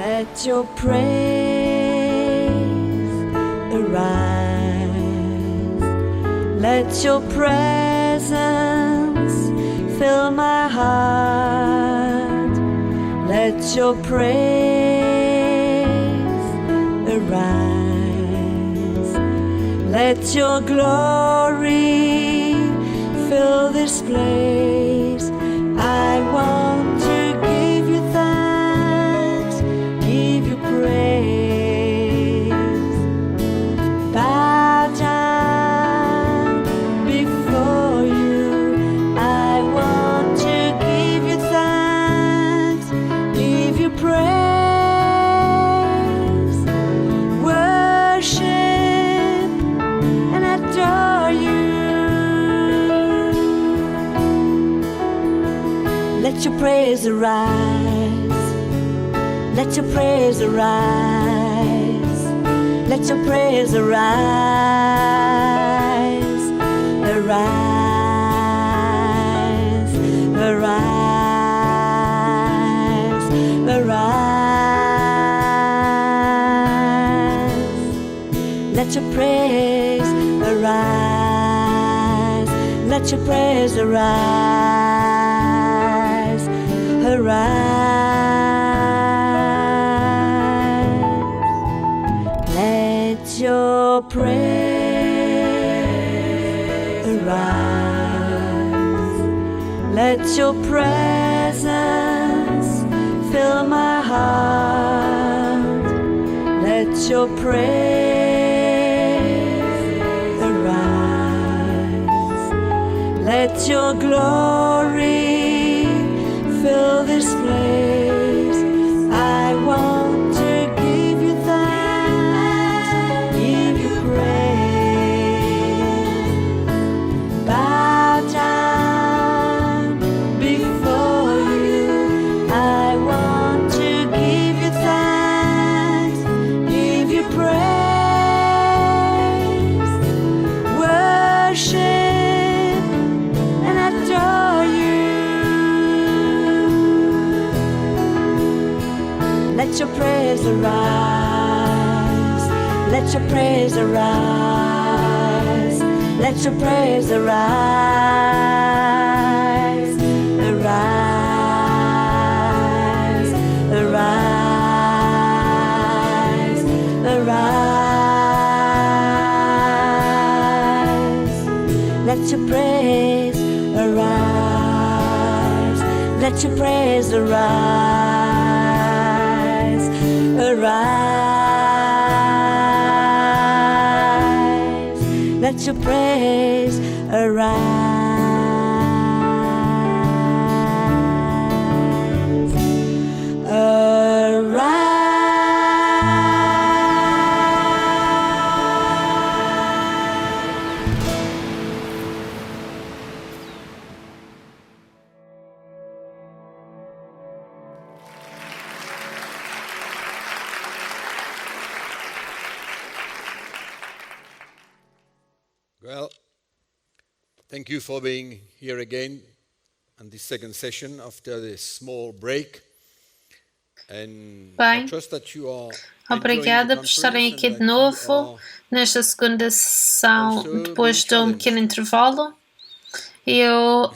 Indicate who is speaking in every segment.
Speaker 1: Let your praise arise. Let your presence fill my heart. Let your praise arise. Let your glory fill this place. I want to give you thanks, give you praise. Bow down before you. I want to give you thanks, give you praise. Worship and adore you. Let your praise arise. Let your praise arise. Let your praise arise. Arise. Arise. Arise. Let your praise arise. Let your praise arise. Arise. Let your praise arise. Let your presence fill my heart. Let your praise arise. Let your glory fill this place. I want to give you thanks, give you praise. Bow down before you. I want to give you thanks, give you praise. Worship and adore you. Let your praise arise. Let your praise arise. Let your praise arise. Arise. Arise. Arise. Let your praise arise. Let your praise arise. Arise. Let your praise arise. Arise.
Speaker 2: Well, thank you for being here again on this second session after this small break. And I
Speaker 3: Bem,
Speaker 2: trust that you are
Speaker 3: obrigada por estarem aqui de novo nesta segunda sessão depois de um pequeno intervalo. Eu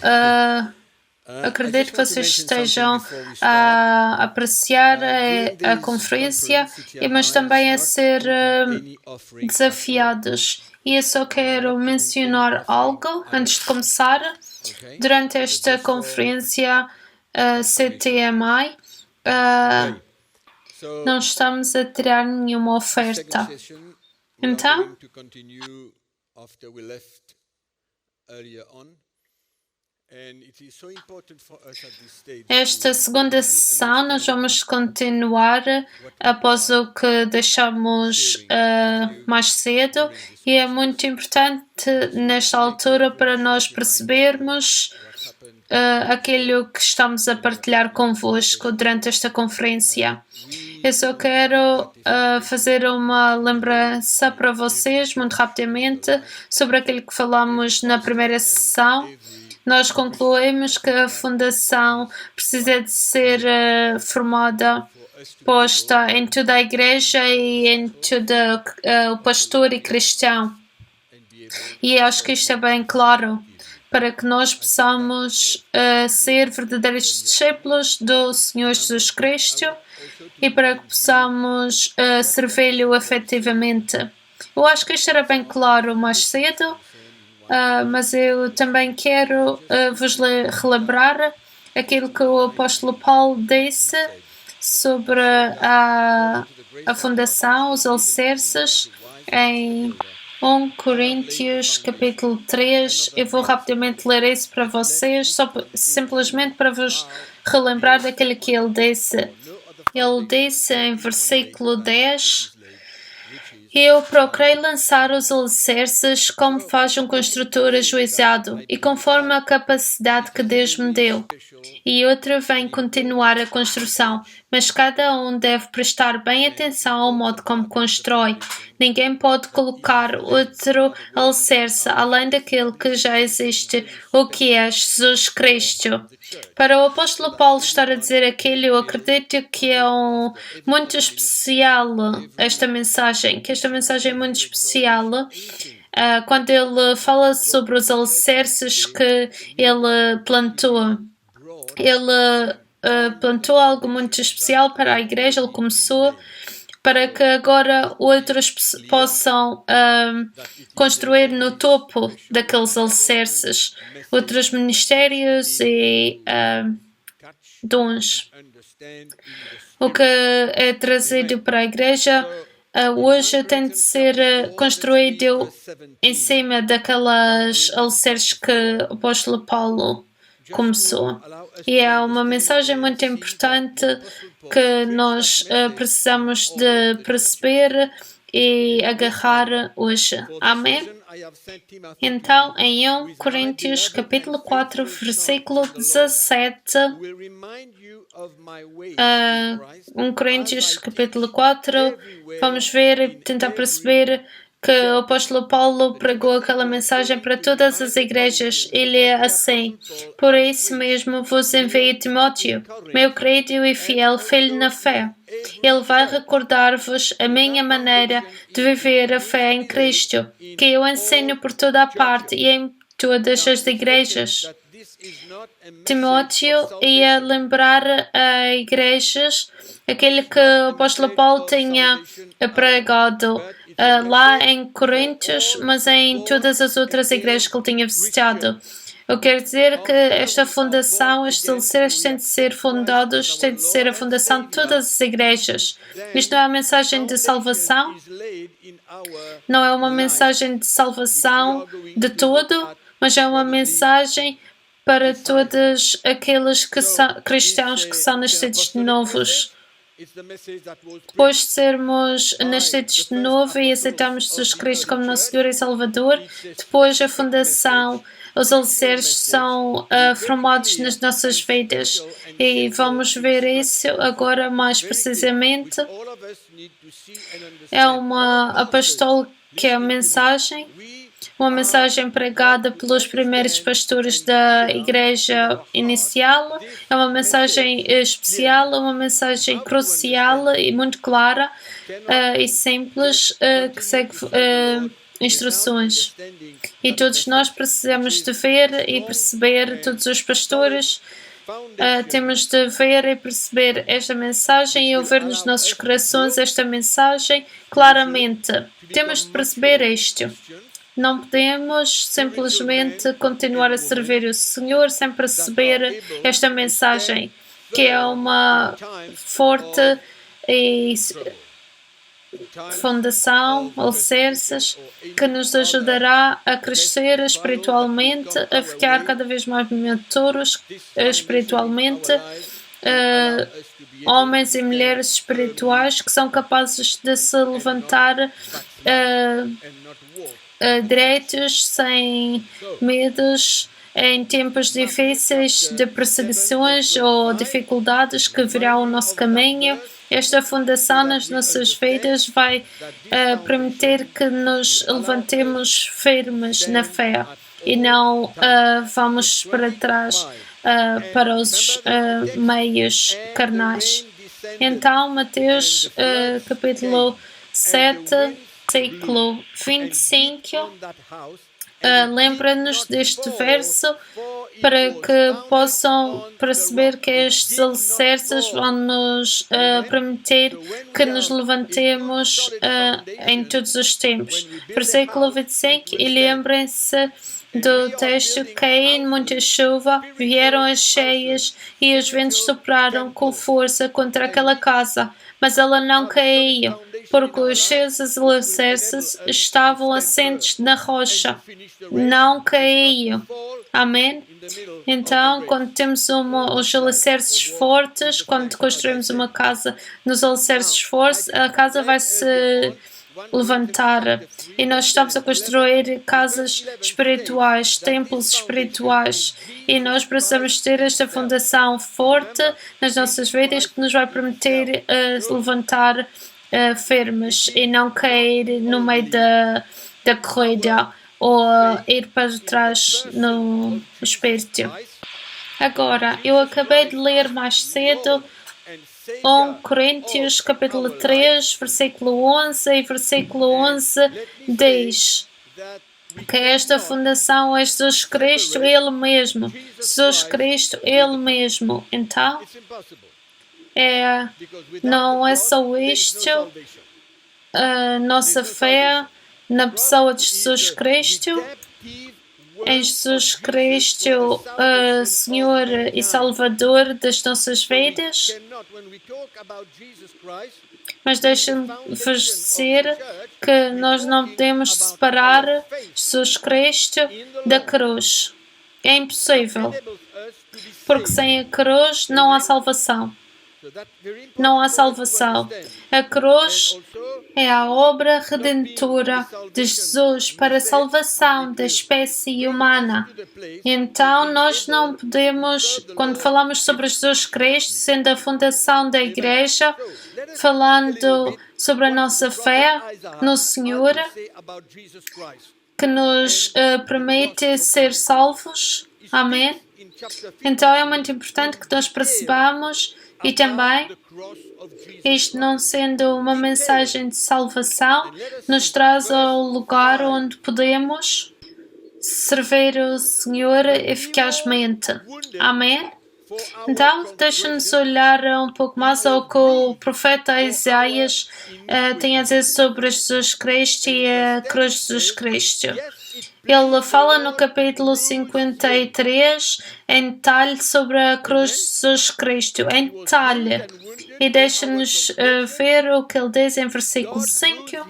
Speaker 3: acredito que vocês estejam a apreciar a conferência, mas também a ser desafiados. E eu só quero mencionar algo antes de começar. Durante esta conferência CTMI, não estamos a tirar nenhuma oferta. Então, esta segunda sessão nós vamos continuar após o que deixamos mais cedo, e é muito importante nesta altura para nós percebermos aquilo que estamos a partilhar convosco durante esta conferência. Eu só quero fazer uma lembrança para vocês, muito rapidamente, sobre aquilo que falamos na primeira sessão. Nós concluímos que a fundação precisa de ser formada posta em toda a igreja e em todo o pastor e cristão. E acho que isto é bem claro para que nós possamos ser verdadeiros discípulos do Senhor Jesus Cristo e para que possamos servi-lo efetivamente. Eu acho que isto era bem claro mais cedo, mas eu também quero vos relembrar aquilo que o apóstolo Paulo disse sobre a fundação, os alicerces, em 1 Coríntios capítulo 3. Eu vou rapidamente ler isso para vocês, simplesmente para vos relembrar daquilo que ele disse. Ele disse em versículo 10: eu procurei lançar os alicerces como faz um construtor ajuizado e conforme a capacidade que Deus me deu. E outro vem continuar a construção, mas cada um deve prestar bem atenção ao modo como constrói. Ninguém pode colocar outro alicerce além daquele que já existe, o que é Jesus Cristo. Para o apóstolo Paulo estar a dizer aquilo, eu acredito que é muito especial esta mensagem, que esta mensagem é muito especial quando ele fala sobre os alicerces que ele plantou. Ele plantou algo muito especial para a igreja, ele começou para que agora outros possam construir no topo daqueles alicerces, outros ministérios e dons. O que é trazido para a igreja hoje tem de ser construído em cima daquelas alicerces que o apóstolo Paulo começou. E é uma mensagem muito importante que nós precisamos de perceber e agarrar hoje. Amém? Então, em 1 Coríntios capítulo 4, versículo 17, 1 Coríntios capítulo 4, vamos ver e tentar perceber que o apóstolo Paulo pregou aquela mensagem para todas as igrejas. Ele é assim: por isso mesmo vos envio Timóteo, meu querido e fiel filho na fé. Ele vai recordar-vos a minha maneira de viver a fé em Cristo, que eu ensino por toda a parte e em todas as igrejas. Timóteo ia lembrar a igrejas aquele que o apóstolo Paulo tinha pregado lá em Coríntios, mas em todas as outras igrejas que ele tinha visitado. Eu quero dizer que esta fundação, estes alicerces têm de ser fundados, tem de ser a fundação de todas as igrejas. Isto não é uma mensagem de salvação, não é uma mensagem de salvação de todo, mas é uma mensagem para todos aqueles que são cristãos que são nascidos de novos. Depois de sermos nascidos de novo e aceitarmos Jesus Cristo como nosso Senhor e Salvador, depois a fundação, os alicerces são formados nas nossas vidas e vamos ver isso agora mais precisamente. É uma apostólica mensagem, uma mensagem pregada pelos primeiros pastores da igreja inicial. É uma mensagem especial, uma mensagem crucial e muito clara e simples que segue instruções. E todos nós precisamos de ver e perceber, todos os pastores temos de ver e perceber esta mensagem e ouvir nos nossos corações esta mensagem claramente. Temos de perceber isto. Não podemos simplesmente continuar a servir o Senhor sem perceber esta mensagem, que é uma forte fundação, alicerces, que nos ajudará a crescer espiritualmente, a ficar cada vez mais maturos espiritualmente, homens e mulheres espirituais que são capazes de se levantar direitos, sem medos, em tempos difíceis de perseguições ou dificuldades que virão ao nosso caminho. Esta fundação nas nossas vidas vai permitir que nos levantemos firmes na fé e não vamos para trás para os meios carnais. Então, Mateus capítulo 7, versículo 25, lembra-nos deste verso para que possam perceber que estes alicerces vão nos permitir que nos levantemos em todos os tempos. Versículo 25, e lembrem-se do texto: caiu muita chuva, vieram as cheias e os ventos sopraram com força contra aquela casa, mas ela não caiu, porque os seus alicerces estavam assentes na rocha. Não caiu. Amém? Então, quando temos os alicerces fortes, quando construímos uma casa nos alicerces fortes, a casa vai se levantar. E nós estamos a construir casas espirituais, templos espirituais. E nós precisamos ter esta fundação forte nas nossas vidas que nos vai permitir levantar firmes e não cair no meio da corrida ou ir para trás no espírito. Agora, eu acabei de ler mais cedo 1 Coríntios capítulo 3, versículo 11 e versículo 11 diz que esta fundação é Jesus Cristo, Ele mesmo. Jesus Cristo, Ele mesmo. Então, não é só isto, a nossa fé na pessoa de Jesus Cristo, em Jesus Cristo, Senhor e Salvador das nossas vidas. Mas deixem-vos dizer que nós não podemos separar Jesus Cristo da cruz. É impossível, porque sem a cruz não há salvação. Não há salvação. A cruz é a obra redentora de Jesus para a salvação da espécie humana. Então, nós não podemos, quando falamos sobre Jesus Cristo, sendo a fundação da Igreja, falando sobre a nossa fé no Senhor, que nos permite ser salvos. Amém? Então, é muito importante que nós percebamos. E também, isto não sendo uma mensagem de salvação, nos traz ao lugar onde podemos servir o Senhor eficazmente. Amém? Então, deixa-nos olhar um pouco mais ao que o profeta Isaías tem a dizer sobre Jesus Cristo e a cruz de Jesus Cristo. Ele fala no capítulo 53 em detalhe sobre a cruz de Jesus Cristo, em detalhe. E deixa-nos ver o que ele diz em versículo 5.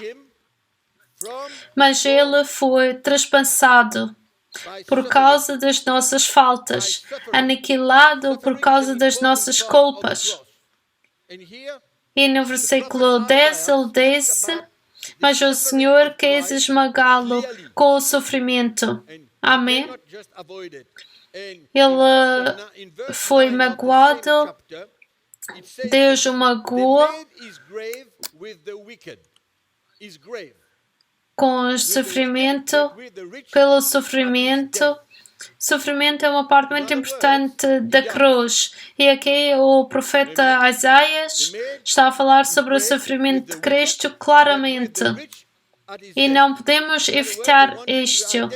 Speaker 3: Mas ele foi traspassado por causa das nossas faltas, aniquilado por causa das nossas culpas. E no versículo 10 ele disse: mas o Senhor quis esmagá-lo com o sofrimento. Amém? Ele foi magoado, Deus o magoou com o sofrimento, pelo sofrimento. Sofrimento é uma parte muito importante da cruz. E aqui o profeta Isaías está a falar sobre o sofrimento de Cristo claramente. E não podemos evitar isto.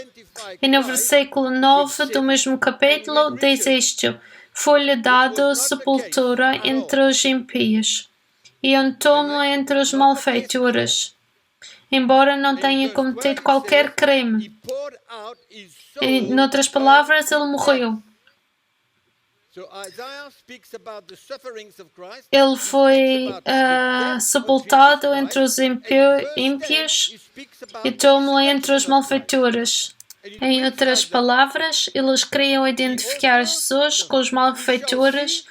Speaker 3: E no versículo 9 do mesmo capítulo diz isto: foi-lhe dado sepultura entre os ímpios e um túmulo entre os malfeitores, embora não tenha cometido qualquer crime. Em outras palavras, ele morreu. Ele foi sepultado entre os ímpios e túmulo entre os malfeitores. Em outras palavras, eles queriam identificar Jesus com os malfeitores,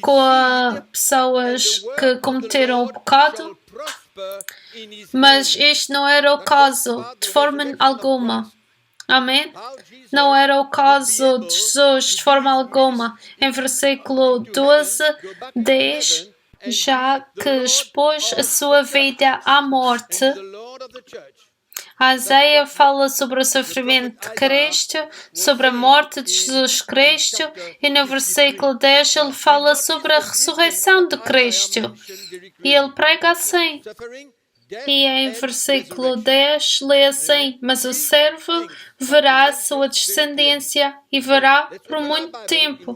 Speaker 3: com as pessoas que cometeram o pecado, mas este não era o caso, de forma alguma. Amém? Não era o caso de Jesus de forma alguma. Em versículo 12 diz: já que expôs a sua vida à morte, A Isaías fala sobre o sofrimento de Cristo, sobre a morte de Jesus Cristo, e no versículo 10 ele fala sobre a ressurreição de Cristo. E ele prega assim. E em versículo 10 lê assim: mas o servo verá a sua descendência e verá por muito tempo.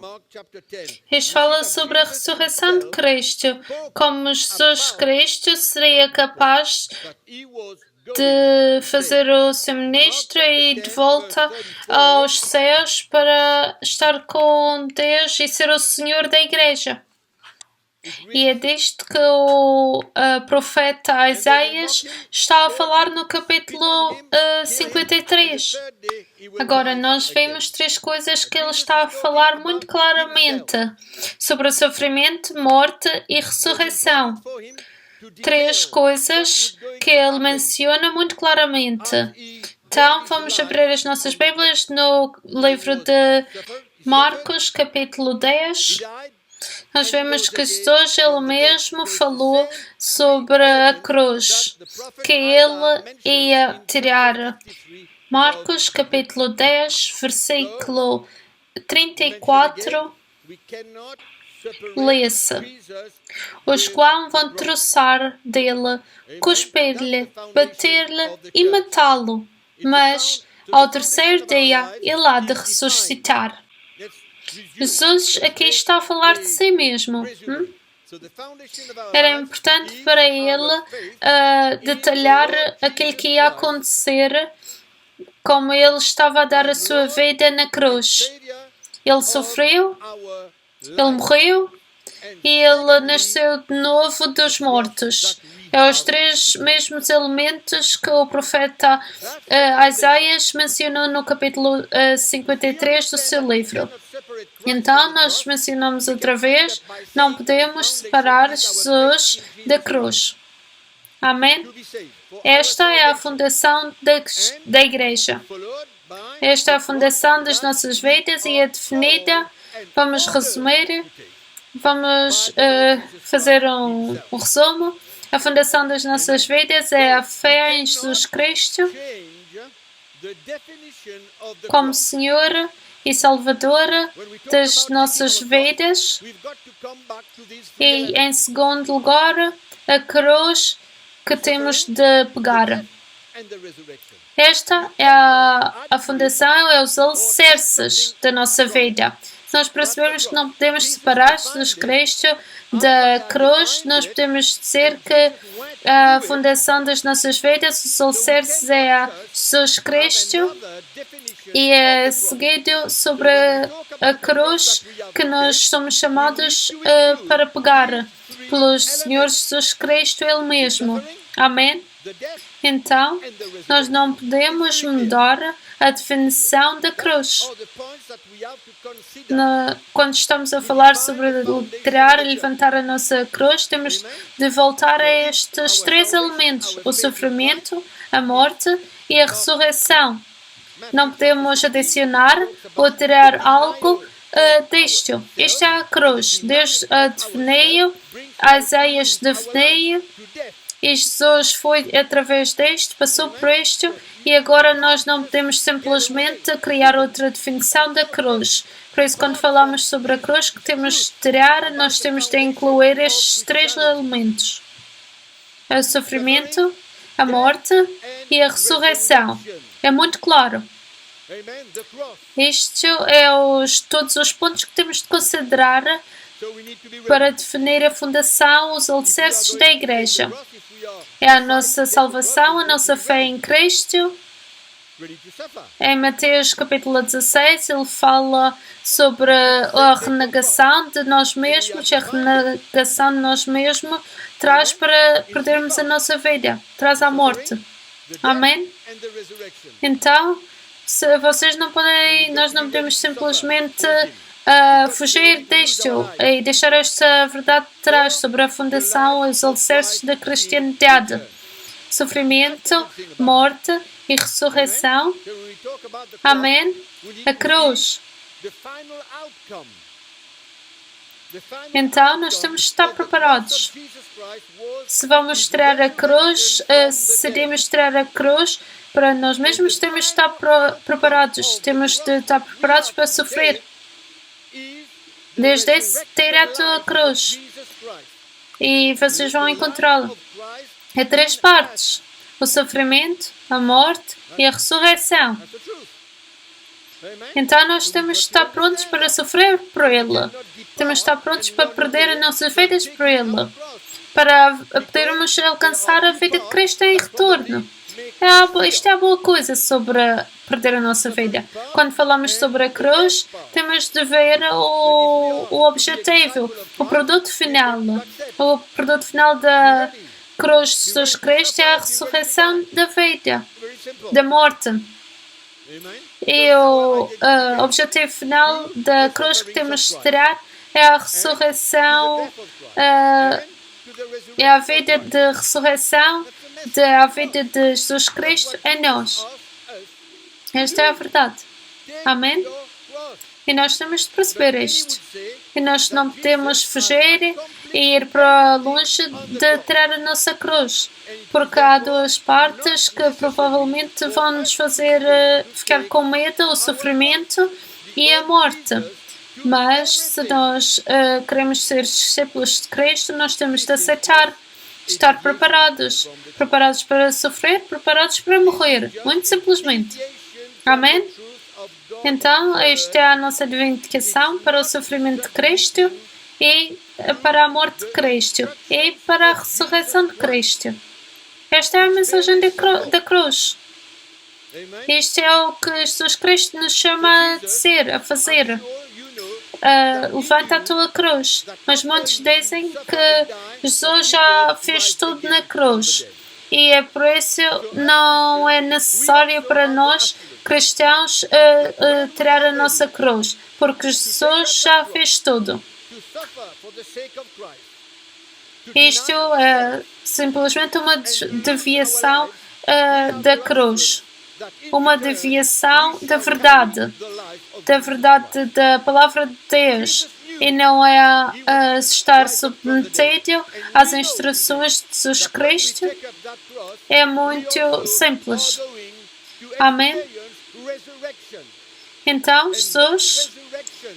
Speaker 3: Isto fala sobre a ressurreição de Cristo, como Jesus Cristo seria capaz de fazer o seu ministro e de volta aos céus para estar com Deus e ser o Senhor da igreja. E é disto que o profeta Isaías está a falar no capítulo 53. Agora, nós vemos três coisas que ele está a falar muito claramente sobre o sofrimento, morte e ressurreição. Três coisas que ele menciona muito claramente. Então, vamos abrir as nossas Bíblias no livro de Marcos, capítulo 10. Nós vemos que Jesus ele mesmo falou sobre a cruz que ele ia tirar. Marcos capítulo 10, versículo 34, lê-se: os quais vão troçar dele, cuspir-lhe, bater-lhe e matá-lo, mas ao terceiro dia ele há de ressuscitar. Jesus aqui está a falar de si mesmo. Era importante para ele detalhar aquilo que ia acontecer, como ele estava a dar a sua vida na cruz. Ele sofreu, ele morreu e ele nasceu de novo dos mortos. É os três mesmos elementos que o profeta Isaías mencionou no capítulo 53 do seu livro. Então, nós mencionamos outra vez, não podemos separar Jesus da cruz. Amém? Esta é a fundação da igreja. Esta é a fundação das nossas vidas e é definida. Vamos resumir. Vamos fazer um resumo. A fundação das nossas vidas é a fé em Jesus Cristo como Senhor e Salvador das nossas vidas. E, em segundo lugar, a cruz que temos de pegar. Esta é a fundação, é os alicerces da nossa vida. Se nós percebermos que não podemos separar Jesus Cristo da cruz, nós podemos dizer que a fundação das nossas vidas, os alicerces é a Jesus Cristo e é seguido sobre a cruz que nós somos chamados para pegar pelo Senhor Jesus Cristo Ele mesmo. Amém? Então, nós não podemos mudar a definição da cruz. Quando estamos a falar sobre tirar e levantar a nossa cruz, temos de voltar a estes três elementos: o sofrimento, a morte e a ressurreição. Não podemos adicionar ou tirar algo disto. Isto é a cruz. Deus a definiu, Isaías definiu, e Jesus foi através disto, passou por isto, e agora nós não podemos simplesmente criar outra definição da cruz. Por isso, quando falamos sobre a cruz que temos de tirar, nós temos de incluir estes três elementos: o sofrimento, a morte e a ressurreição. É muito claro. Isto é todos os pontos que temos de considerar para definir a fundação, os alicerces da igreja. É a nossa salvação, a nossa fé em Cristo. Em Mateus capítulo 16, ele fala sobre a renegação de nós mesmos. A renegação de nós mesmos traz para perdermos a nossa vida, traz a morte. Amém? Então, se vocês não podem, nós não podemos simplesmente fugir disto e deixar esta verdade de trás sobre a fundação e os alicerces da cristianidade. Sofrimento, morte e ressurreição. Amém? A cruz. Então, nós temos de estar preparados. Se vamos tirar a cruz, se decidimos tirar a cruz, para nós mesmos temos de estar preparados. Temos de estar preparados para sofrer. Desde esse direto à cruz. E vocês vão encontrá-lo. É 3 partes: o sofrimento, a morte e a ressurreição. Então nós temos de estar prontos para sofrer por Ele. Temos de estar prontos para perder as nossas vidas por Ele. Para podermos alcançar a vida de Cristo em retorno. Isto é a boa coisa sobre perder a nossa vida. Quando falamos sobre a cruz, temos de ver o objetivo, o produto final. O produto final da cruz de Jesus Cristo é a ressurreição da vida, da morte. E o objetivo final da cruz que temos de tirar é a ressurreição, é a vida de ressurreição, da vida de Jesus Cristo em nós. Esta é a verdade. Amém? E nós temos de perceber isto. E nós não podemos fugir e ir para longe de tirar a nossa cruz. Porque há 2 partes que provavelmente vão nos fazer ficar com medo, o sofrimento e a morte. Mas se nós queremos ser discípulos de Cristo, nós temos de aceitar, estar preparados. Preparados para sofrer, preparados para morrer. Muito simplesmente. Amém? Então, esta é a nossa reivindicação para o sofrimento de Cristo e para a morte de Cristo e para a ressurreição de Cristo. Esta é a mensagem da cruz. Isto é o que Jesus Cristo nos chama de ser, a fazer. Levanta a tua cruz. Mas muitos dizem que Jesus já fez tudo na cruz. E é por isso não é necessário para nós, cristãos, tirar a nossa cruz. Porque Jesus já fez tudo. Isto é simplesmente uma desviação da cruz. Uma desviação da verdade da palavra de Deus. E não é estar submetido às instruções de Jesus Cristo. É muito simples. Amém? Então, Jesus,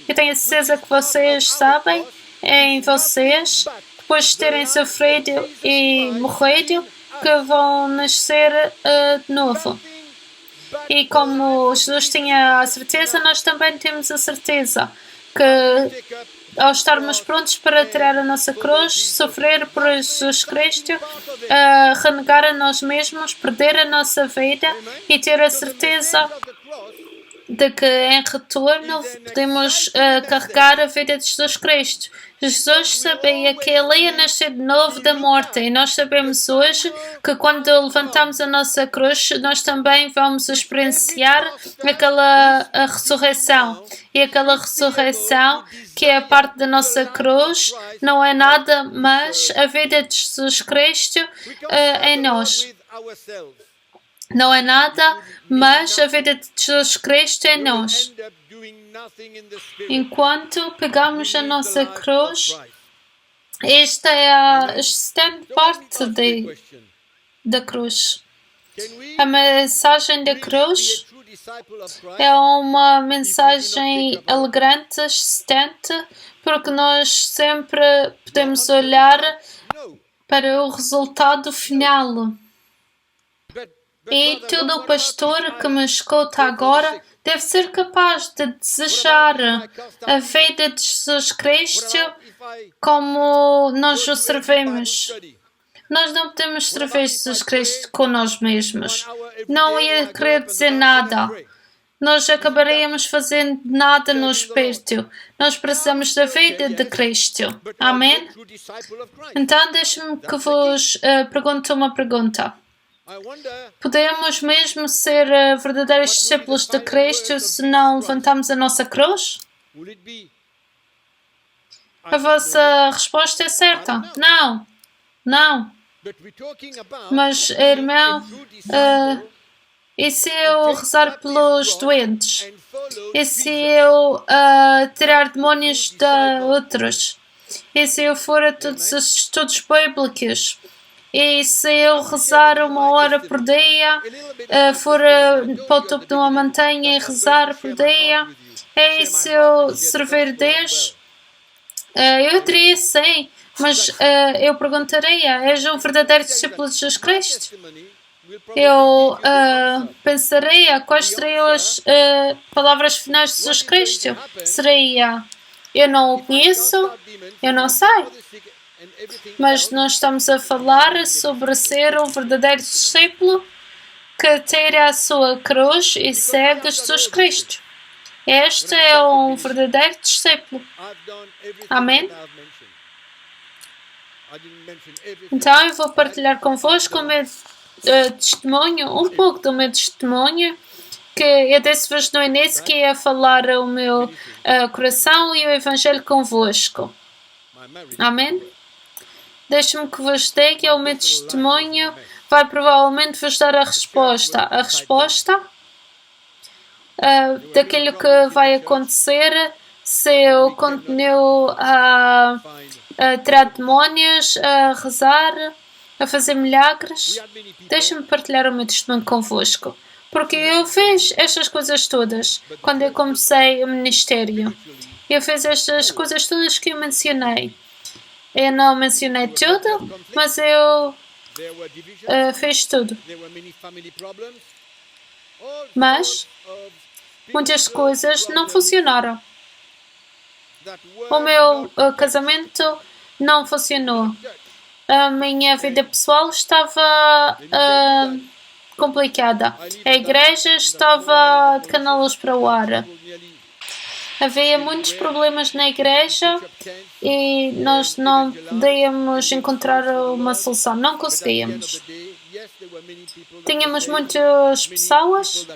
Speaker 3: eu tenho a certeza que vocês sabem, em vocês, depois de terem sofrido e morrido, que vão nascer de novo. E como Jesus tinha a certeza, nós também temos a certeza que ao estarmos prontos para tirar a nossa cruz, sofrer por Jesus Cristo, renegar a nós mesmos, perder a nossa vida e ter a certeza de que em retorno podemos carregar a vida de Jesus Cristo. Jesus sabia que ele ia nascer de novo da morte e nós sabemos hoje que quando levantamos a nossa cruz nós também vamos experienciar aquela ressurreição. E aquela ressurreição que é a parte da nossa cruz não é nada mas a vida de Jesus Cristo em nós. Não é nada mas a vida de Jesus Cristo em nós. Enquanto pegamos a nossa cruz, esta é a externa parte da cruz. A mensagem da cruz é uma mensagem alegrante, excitante, porque nós sempre podemos olhar para o resultado final. E todo pastor que me escuta agora deve ser capaz de desejar a vida de Jesus Cristo como nós o servimos. Nós não podemos servir Jesus Cristo com nós mesmos. Não ia querer dizer nada. Nós acabaríamos fazendo nada no Espírito. Nós precisamos da vida de Cristo. Amém? Então, deixe-me que vos pergunte uma pergunta. Podemos mesmo ser verdadeiros discípulos de Cristo se não levantamos a nossa cruz? A vossa resposta é certa. Não. Não. Mas, irmão, e se eu rezar pelos doentes? E se eu tirar demónios de outros? E se eu for a todos os estudos bíblicos, e se eu rezar 1 hora por dia, for para o topo de uma montanha e rezar por dia, e se eu servir Deus, eu diria sim, mas eu perguntaria: és um verdadeiro discípulo de Jesus Cristo? Eu pensaria quais seriam as palavras finais de Jesus Cristo. Seria: eu não o conheço, eu não sei. Mas nós estamos a falar sobre ser um verdadeiro discípulo que tira a sua cruz e segue Jesus Cristo. Este é um verdadeiro discípulo. Amém? Então eu vou partilhar convosco o meu testemunho, um pouco do meu testemunho, que eu disse-vos no início que ia falar o meu coração e o Evangelho convosco. Amém? Deixe-me que vos diga, o meu testemunho vai provavelmente vos dar a resposta. A resposta daquilo que vai acontecer se eu continuo a tirar demónios, a rezar, a fazer milagres. Deixa-me partilhar o meu testemunho convosco. Porque eu fiz estas coisas todas quando eu comecei o ministério. Eu fiz estas coisas todas que eu mencionei. Eu não mencionei tudo, mas eu fiz tudo. Mas muitas coisas não funcionaram. O meu casamento não funcionou. A minha vida pessoal estava complicada. A igreja estava de canelas para o ar. Havia muitos problemas na igreja e nós não podíamos encontrar uma solução. Não conseguíamos. Tínhamos muitas pessoas,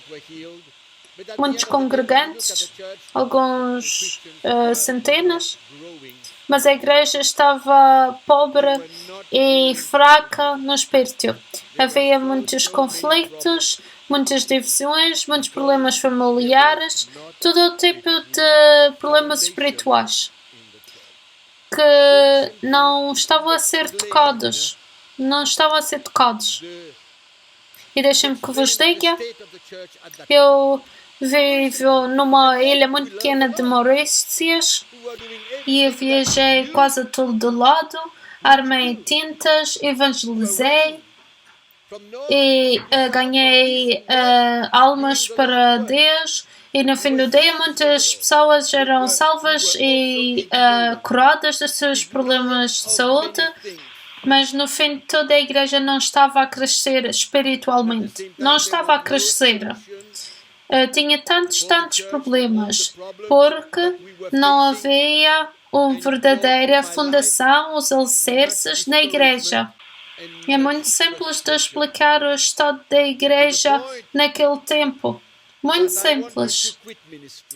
Speaker 3: muitos congregantes, alguns centenas, mas a igreja estava pobre e fraca no espírito. Havia muitos conflitos, muitas divisões, muitos problemas familiares, todo o tipo de problemas espirituais que não estavam a ser tocados. Não estavam a ser tocados. E deixem-me que vos diga, eu vivo numa ilha muito pequena de Maurícias e eu viajei quase a todo lado, armei tintas, evangelizei e ganhei almas para Deus, e no fim do dia muitas pessoas eram salvas e curadas dos seus problemas de saúde, mas no fim toda a igreja não estava a crescer espiritualmente, não estava a crescer. Tinha tantos problemas porque não havia uma verdadeira fundação, os alicerces na igreja. É muito simples de explicar o estado da igreja naquele tempo. Muito simples.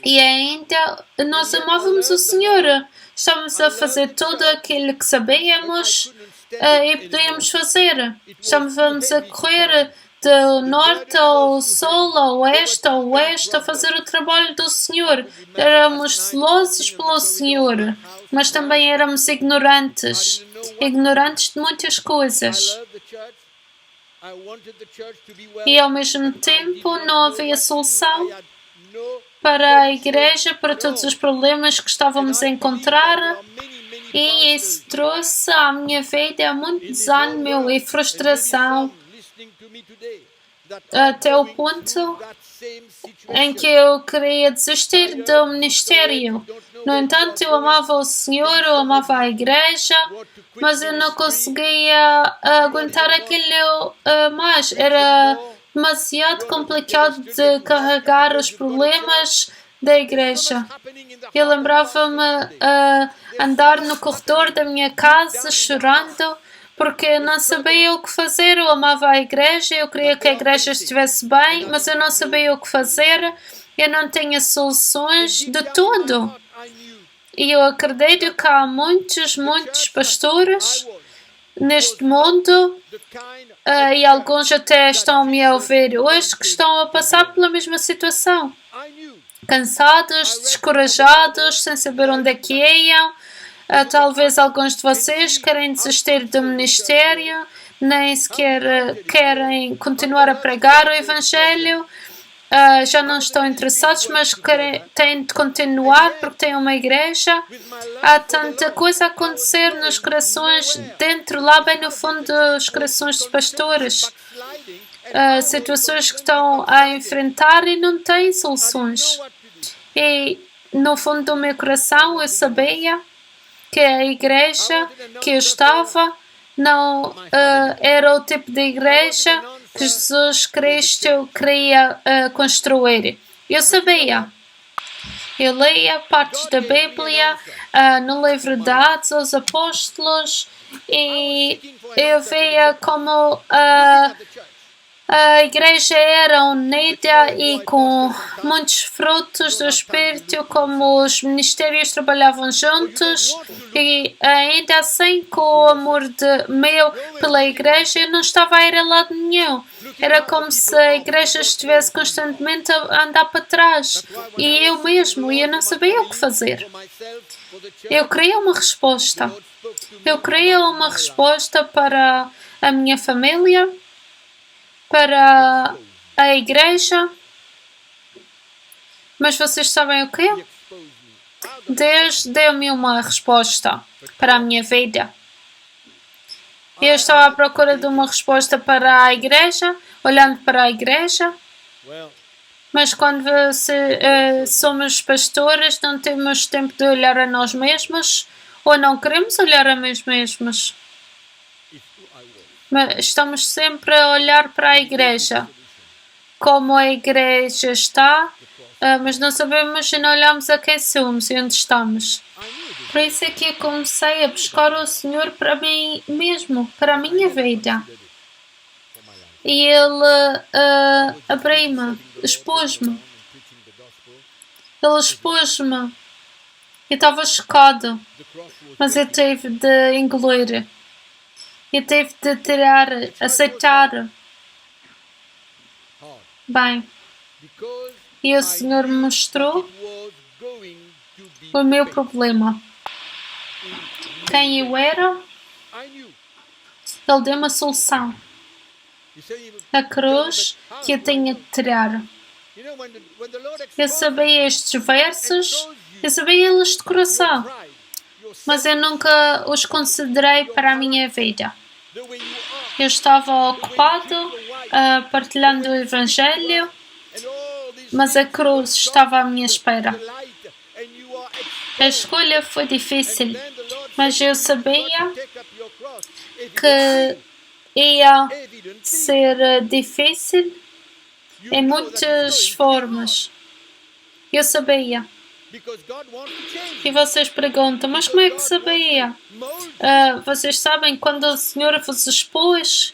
Speaker 3: E ainda nós amávamos o Senhor. Estávamos a fazer tudo aquilo que sabíamos e podíamos fazer. Estávamos a correr do norte ao sul, ao oeste, a fazer o trabalho do Senhor. Éramos zelosos pelo Senhor, mas também éramos ignorantes de muitas coisas. E ao mesmo tempo não havia solução para a igreja, para todos os problemas que estávamos a encontrar. E isso trouxe à minha vida muito desânimo e frustração, até o ponto em que eu queria desistir do ministério. No entanto, eu amava o Senhor, eu amava a igreja, mas eu não conseguia aguentar aquilo mais. Era demasiado complicado de carregar os problemas da igreja. Eu lembrava-me andar no corredor da minha casa chorando, porque eu não sabia o que fazer. Eu amava a igreja, eu queria que a igreja estivesse bem, mas eu não sabia o que fazer, eu não tinha soluções de tudo. E eu acredito que há muitos pastores neste mundo, e alguns até estão-me a ouvir hoje, que estão a passar pela mesma situação. Cansados, descorajados, sem saber onde é que iam, Talvez alguns de vocês querem desistir do ministério, nem sequer querem continuar a pregar o Evangelho. Já não estão interessados, mas têm de continuar porque têm uma igreja. Há tanta coisa a acontecer nos corações, dentro, lá bem no fundo dos corações dos pastores. Situações que estão a enfrentar e não têm soluções. E no fundo do meu coração eu sabia que a igreja que eu estava não era o tipo de igreja que Jesus Cristo queria construir. Eu sabia. Eu lia partes da Bíblia no livro de Atos aos Apóstolos e eu via como a igreja era unida e com muitos frutos do Espírito, como os ministérios trabalhavam juntos e ainda assim com o amor meu pela igreja eu não estava a ir a lado nenhum. Era como se a igreja estivesse constantemente a andar para trás e eu não sabia o que fazer. Eu queria uma resposta. Eu queria uma resposta para a minha família, para a igreja, mas vocês sabem o quê? Deus deu-me uma resposta para a minha vida. Eu estava à procura de uma resposta para a igreja, olhando para a igreja, mas quando somos pastores não temos tempo de olhar a nós mesmos ou não queremos olhar a nós mesmos. Mas estamos sempre a olhar para a igreja, como a igreja está, mas não sabemos e não olhamos a quem somos e onde estamos. Por isso é que eu comecei a buscar o Senhor para mim mesmo, para a minha vida. E Ele abriu-me, expôs-me. Ele expôs-me. Eu estava chocado, mas eu tive de engolir. Eu tive de tirar, aceitar. Bem, e o Senhor me mostrou o meu problema. Quem eu era, Ele deu-me a solução. A cruz que eu tinha de tirar. Eu sabia estes versos, eu sabia eles de coração, mas eu nunca os considerei para a minha vida. Eu estava ocupado partilhando o Evangelho, mas a cruz estava à minha espera. A escolha foi difícil, mas eu sabia que ia ser difícil em muitas formas. Eu sabia. E vocês perguntam, mas como é que sabia? Vocês sabem quando o Senhor vos expôs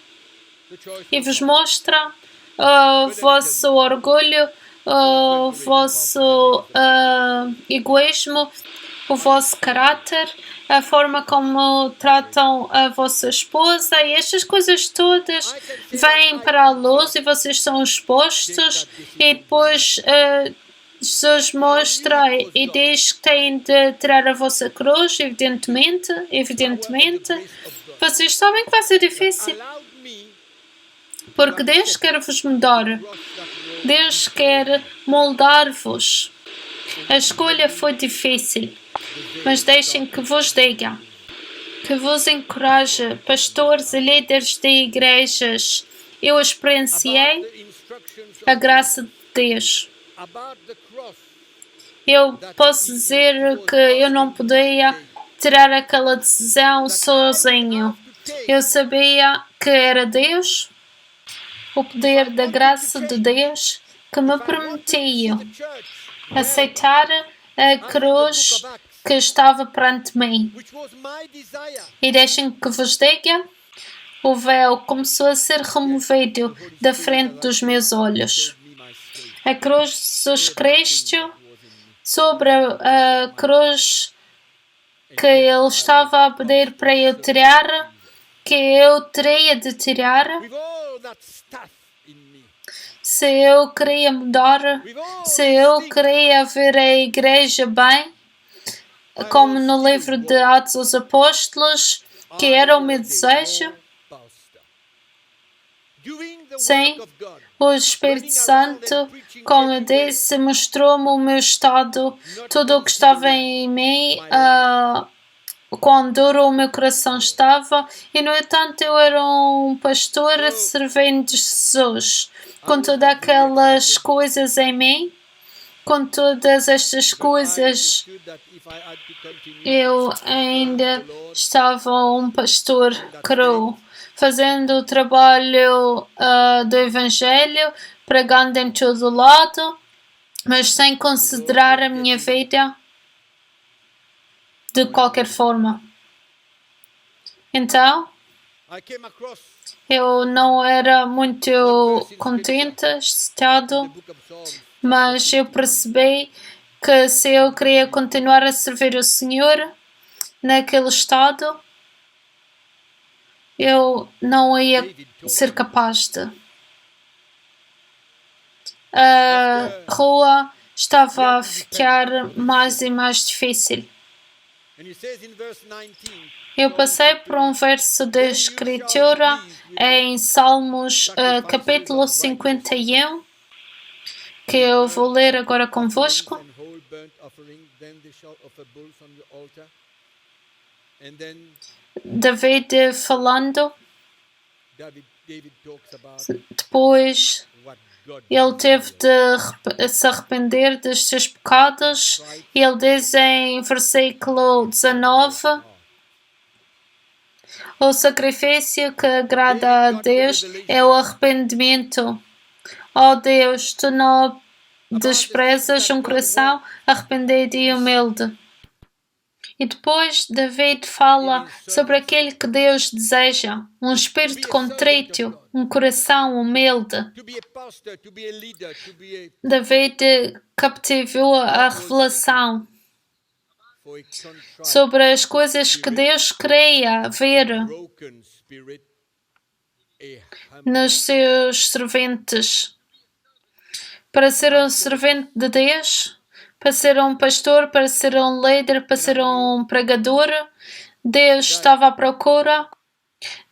Speaker 3: e vos mostra o vosso orgulho, o vosso egoísmo, o vosso caráter, a forma como tratam a vossa esposa e estas coisas todas vêm para a luz e vocês são expostos e depois Jesus mostra e diz que têm de tirar a vossa cruz, evidentemente. Vocês sabem que vai ser difícil. Porque Deus quer vos mudar. Deus quer moldar-vos. A escolha foi difícil. Mas deixem que vos diga, que vos encoraje, pastores e líderes de igrejas. Eu experienciei a graça de Deus. Eu posso dizer que eu não podia tirar aquela decisão sozinho. Eu sabia que era Deus, o poder da graça de Deus, que me permitia aceitar a cruz que estava perante mim. E deixem que vos diga, o véu começou a ser removido da frente dos meus olhos. A cruz de Jesus Cristo, sobre a cruz que Ele estava a pedir para eu tirar, que eu teria de tirar, se eu queria mudar, se eu queria ver a igreja bem, como no livro de Atos dos Apóstolos, que era o meu desejo. Sim, o Espírito Santo, como eu disse, mostrou-me o meu estado, tudo o que estava em mim, quão duro o meu coração estava, e no entanto eu era um pastor servindo Jesus, com todas aquelas coisas em mim, com todas estas coisas, eu ainda estava um pastor cru, fazendo o trabalho do Evangelho, pregando em todo lado, mas sem considerar a minha vida de qualquer forma. Então, eu não era muito contente, excitado, mas eu percebi que se eu queria continuar a servir o Senhor naquele estado, eu não ia ser capaz de. A rua estava a ficar mais e mais difícil. Eu passei por um verso de escritura em Salmos capítulo 51, que eu vou ler agora convosco. David falando, depois ele teve de se arrepender dos seus pecados, e ele diz em versículo 19: o sacrifício que agrada a Deus é o arrependimento. Ó Deus, tu não desprezas um coração arrependido e humilde. E depois David fala sobre aquele que Deus deseja, um espírito contrito, um coração humilde. David captivou a revelação sobre as coisas que Deus queria ver nos seus serventes. Para ser um servente de Deus, para ser um pastor, para ser um líder, para ser um pregador, Deus estava à procura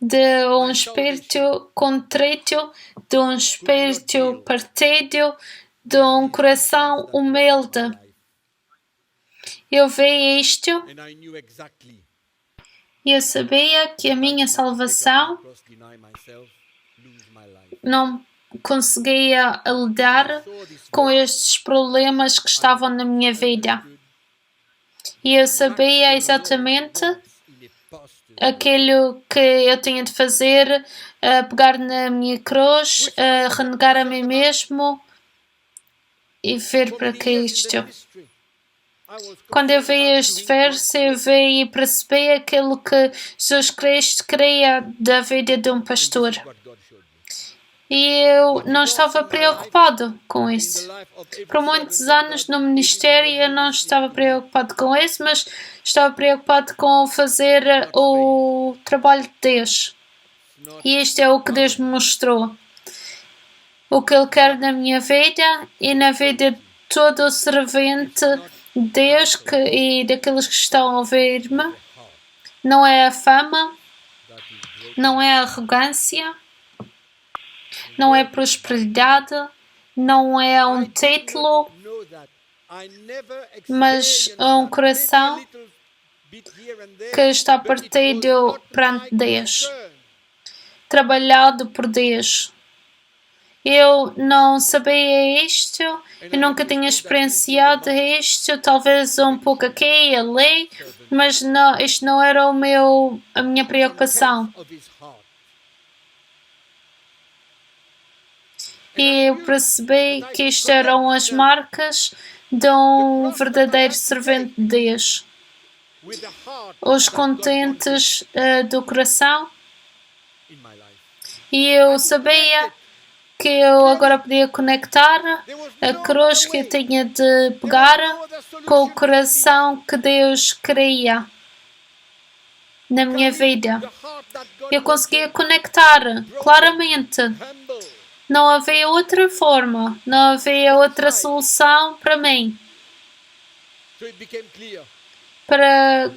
Speaker 3: de um espírito contrito, de um espírito partido, de um coração humilde. Eu vi isto e eu sabia que a minha salvação não conseguia lidar com estes problemas que estavam na minha vida. E eu sabia exatamente aquilo que eu tinha de fazer, pegar na minha cruz, renegar a mim mesmo e ver para Cristo. Quando eu vi este verso, eu vi e percebi aquilo que Jesus Cristo queria da vida de um pastor. E eu não estava preocupado com isso. Por muitos anos no ministério eu não estava preocupado com isso, mas estava preocupado com fazer o trabalho de Deus. E isto é o que Deus me mostrou. O que Ele quer na minha vida e na vida de todo o servente de Deus e daqueles que estão a ouvir-me. Não é a fama, não é a arrogância, não é prosperidade, não é um título, mas um coração que está partido perante Deus, trabalhado por Deus. Eu não sabia isto, eu nunca tinha experienciado isto, talvez um pouco aqui e ali, mas não, isto não era a minha preocupação. E eu percebi que isto eram as marcas de um verdadeiro servente de Deus. Os contentes do coração. E eu sabia que eu agora podia conectar a cruz que eu tinha de pegar com o coração que Deus queria na minha vida. Eu conseguia conectar claramente. Não havia outra forma, não havia outra solução para mim. para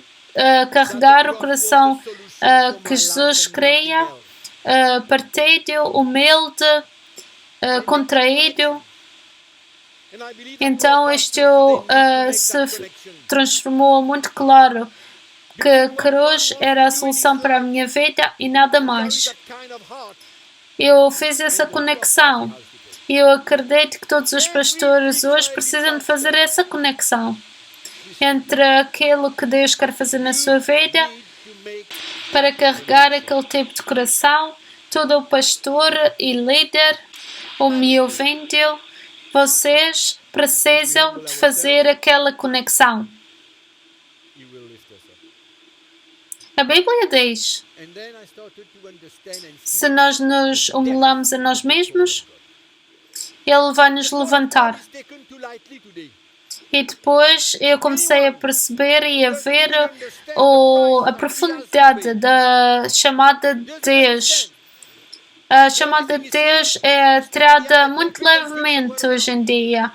Speaker 3: carregar o coração que Jesus cria, partilho, humilde, contraído. Então isto se transformou muito claro que a cruz era a solução para a minha vida e nada mais. Eu fiz essa conexão e eu acredito que todos os pastores hoje precisam de fazer essa conexão entre aquilo que Deus quer fazer na sua vida para carregar aquele tipo de coração. Todo o pastor e líder, o meu ouvindo, vocês precisam de fazer aquela conexão. A Bíblia diz: se nós nos humilhamos a nós mesmos, Ele vai nos levantar. E depois eu comecei a perceber e a ver a profundidade da chamada de Deus. A chamada de Deus é tratada muito levemente hoje em dia.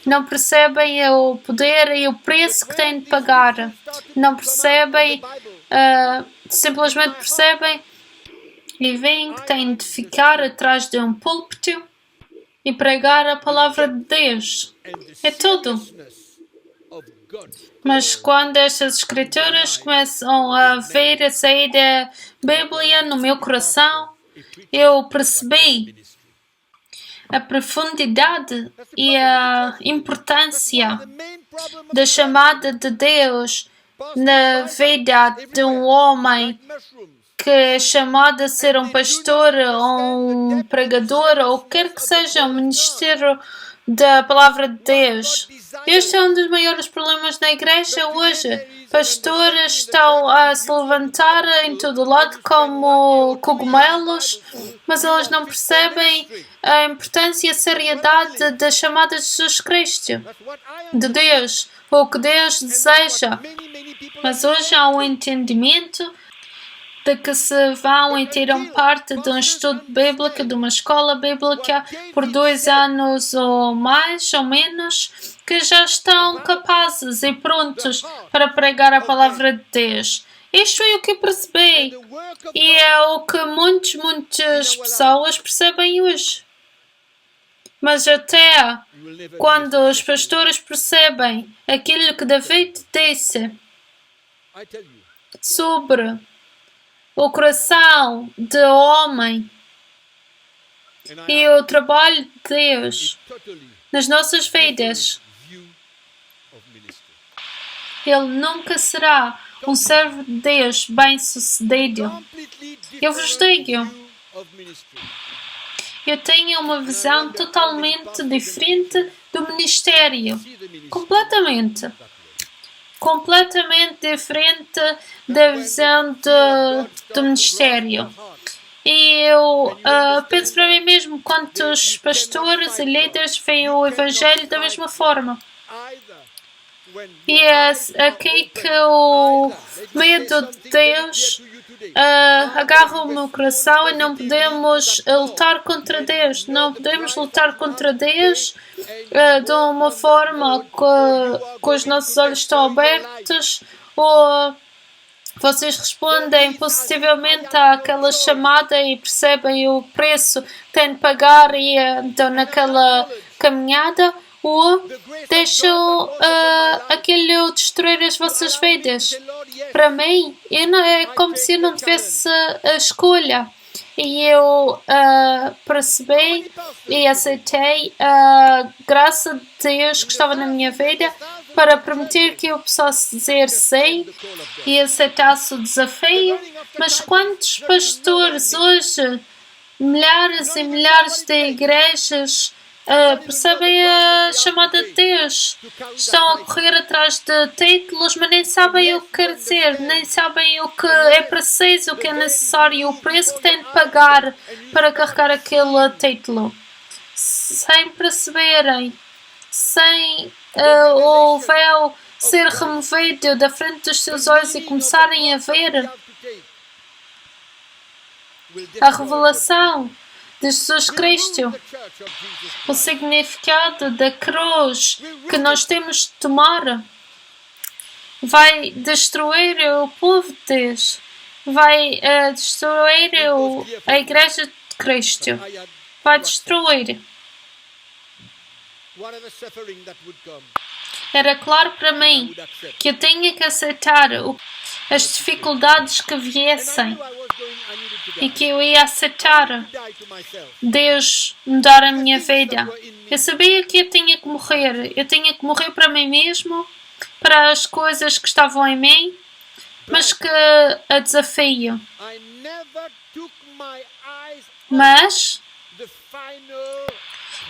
Speaker 3: Não percebem o poder e o preço que têm de pagar. Não percebem, simplesmente percebem e veem que têm de ficar atrás de um púlpito e pregar a palavra de Deus. É tudo. Mas quando estas escrituras começam a ver a sair da Bíblia no meu coração, eu percebi a profundidade e a importância da chamada de Deus na vida de um homem que é chamado a ser um pastor ou um pregador ou quer que seja um ministério da palavra de Deus. Este é um dos maiores problemas na igreja hoje. Pastores estão a se levantar em todo lado como cogumelos, mas eles não percebem a importância e a seriedade da chamada de Jesus Cristo, de Deus, ou o que Deus deseja. Mas hoje há um entendimento de que se vão e tiram parte de um estudo bíblico, de uma escola bíblica, por 2 anos ou mais ou menos, que já estão capazes e prontos para pregar a palavra de Deus. Isto é o que eu percebi e é o que muitas pessoas percebem hoje. Mas até quando os pastores percebem aquilo que David disse sobre o coração do homem e o trabalho de Deus nas nossas vidas, ele nunca será um servo de Deus bem-sucedido. Eu vos digo, eu tenho uma visão totalmente diferente do ministério. Completamente diferente da visão do ministério. E eu penso para mim mesmo quantos pastores e líderes veem o Evangelho da mesma forma. E é aqui que o medo de Deus agarra o meu coração e não podemos lutar contra Deus. Não podemos lutar contra Deus de uma forma que os nossos olhos estão abertos ou vocês respondem positivamente àquela chamada e percebem o preço que têm de pagar e estão naquela caminhada, ou deixam aquilo destruir as vossas vidas. Para mim, é como se eu não tivesse a escolha. E eu percebi e aceitei a graça de Deus que estava na minha vida para permitir que eu pudesse dizer sim e aceitasse o desafio. Mas quantos pastores hoje, milhares e milhares de igrejas, percebem a chamada de Deus, estão a correr atrás de títulos, mas nem sabem o que quer dizer, nem sabem o que é preciso, o que é necessário, o preço que têm de pagar para carregar aquele título, sem perceberem, sem o véu ser removido da frente dos seus olhos e começarem a ver a revelação de Jesus Cristo, o significado da cruz que nós temos de tomar. vai destruir o povo de Deus, vai destruir a Igreja de Cristo, vai destruir. Era claro para mim que eu tinha que aceitar as dificuldades que viessem e que eu ia aceitar Deus mudar a minha vida. Eu sabia que eu tinha que morrer para mim mesmo, para as coisas que estavam em mim, mas que a desafio. Mas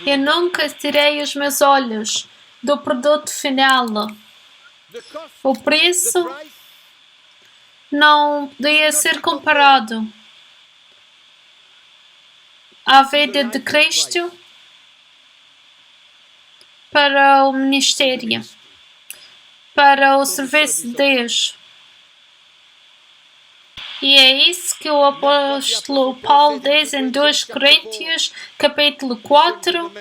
Speaker 3: eu nunca tirei os meus olhos do produto final. O preço não podia ser comparado à vida de Cristo para o ministério, para o serviço de Deus. E é isso que o apóstolo Paulo diz em 2 Coríntios, capítulo 4.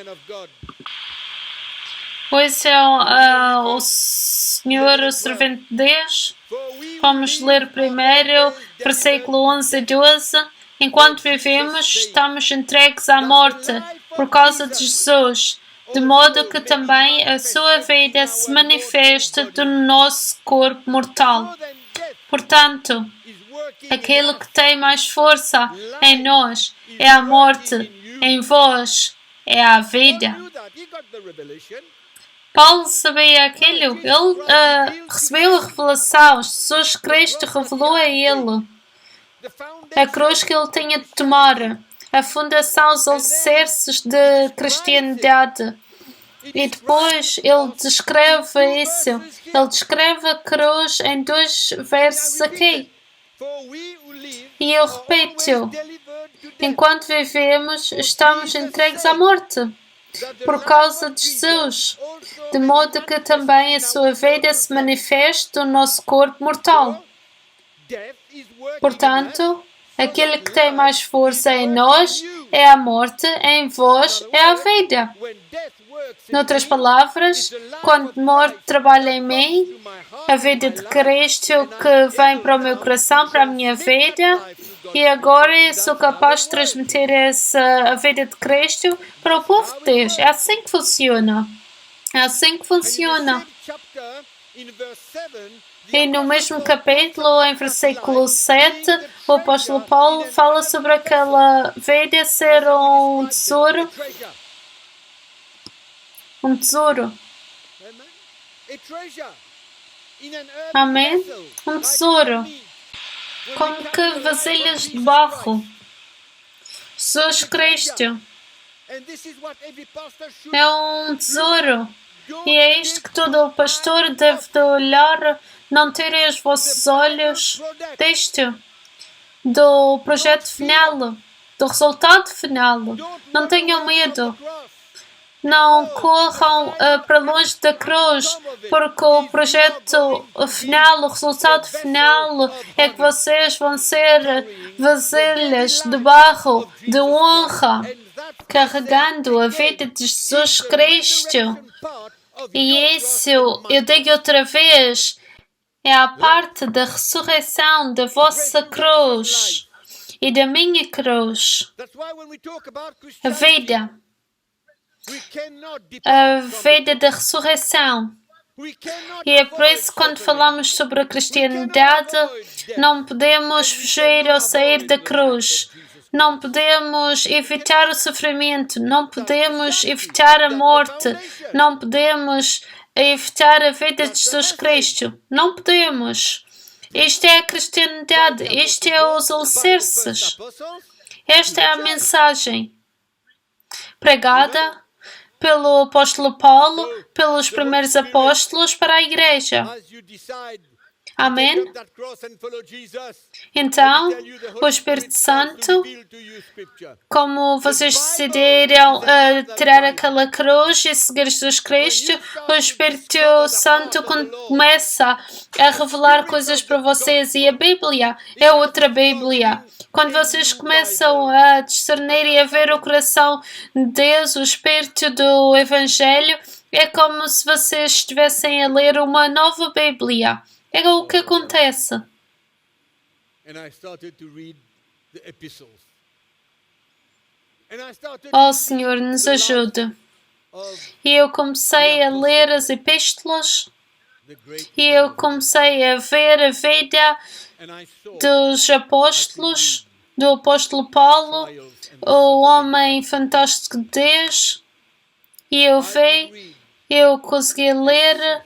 Speaker 3: Pois é o Senhor, o servente de Deus. Vamos ler primeiro, versículo 11 e 12. Enquanto vivemos, estamos entregues à morte por causa de Jesus, de modo que também a sua vida se manifeste do nosso corpo mortal. Portanto, aquele que tem mais força em nós é a morte, em vós é a vida. Paulo sabia aquilo, ele recebeu a revelação, Jesus Cristo revelou a ele a cruz que ele tinha de tomar, a fundação, os alicerces de cristianidade. E depois ele descreve isso, ele descreve a cruz em 2 versos aqui. E eu repito, enquanto vivemos, estamos entregues à morte por causa de Jesus, de modo que também a sua vida se manifeste no nosso corpo mortal. Portanto, aquele que tem mais força em nós é a morte, em vós é a vida. Noutras palavras, quando a morte trabalha em mim, a vida de Cristo que vem para o meu coração, para a minha vida, e agora eu sou capaz de transmitir a vida de Cristo para o povo de Deus. É assim que funciona. É assim que funciona. E no mesmo capítulo, em versículo 7, o apóstolo Paulo fala sobre aquela vida ser um tesouro. Um tesouro. Amém? Um tesouro. Como que vasilhas de barro. Jesus Cristo é um tesouro. E é isto que todo pastor deve de olhar. Não tirem os vossos olhos disto, do projeto final, do resultado final. Não tenham medo. Não corram para longe da cruz, porque o projeto final, o resultado final é que vocês vão ser vasilhas de barro, de honra, carregando a vida de Jesus Cristo. E isso, eu digo outra vez, é a parte da ressurreição da vossa cruz e da minha cruz. A vida da ressurreição. E é por isso que quando falamos sobre a cristianidade, não podemos fugir ou sair da cruz. Não podemos evitar o sofrimento, não podemos evitar a morte, não podemos evitar a vida de Jesus Cristo. Não podemos. Isto é a cristianidade, isto é os alicerces. Esta é a mensagem pregada pelo apóstolo Paulo, pelos primeiros apóstolos para a igreja. Amém? Então, o Espírito Santo, como vocês decidiram tirar aquela cruz e seguir Jesus Cristo, o Espírito Santo começa a revelar coisas para vocês e a Bíblia é outra Bíblia. Quando vocês começam a discernir e a ver o coração de Deus, o Espírito do Evangelho, é como se vocês estivessem a ler uma nova Bíblia. É o que acontece.
Speaker 2: And I started to read the epistles. And I started
Speaker 3: Ó
Speaker 2: to see
Speaker 3: Senhor, nos
Speaker 2: the life
Speaker 3: ajude.
Speaker 2: of
Speaker 3: E eu comecei a ler as epístolas
Speaker 2: the great
Speaker 3: e eu
Speaker 2: evangelist.
Speaker 3: comecei a ver a vida
Speaker 2: And I saw
Speaker 3: dos apóstolos, do apóstolo Paulo,
Speaker 2: trials and the
Speaker 3: o
Speaker 2: suffering
Speaker 3: homem
Speaker 2: that
Speaker 3: fantástico de Deus, e eu
Speaker 2: I could read
Speaker 3: eu consegui ler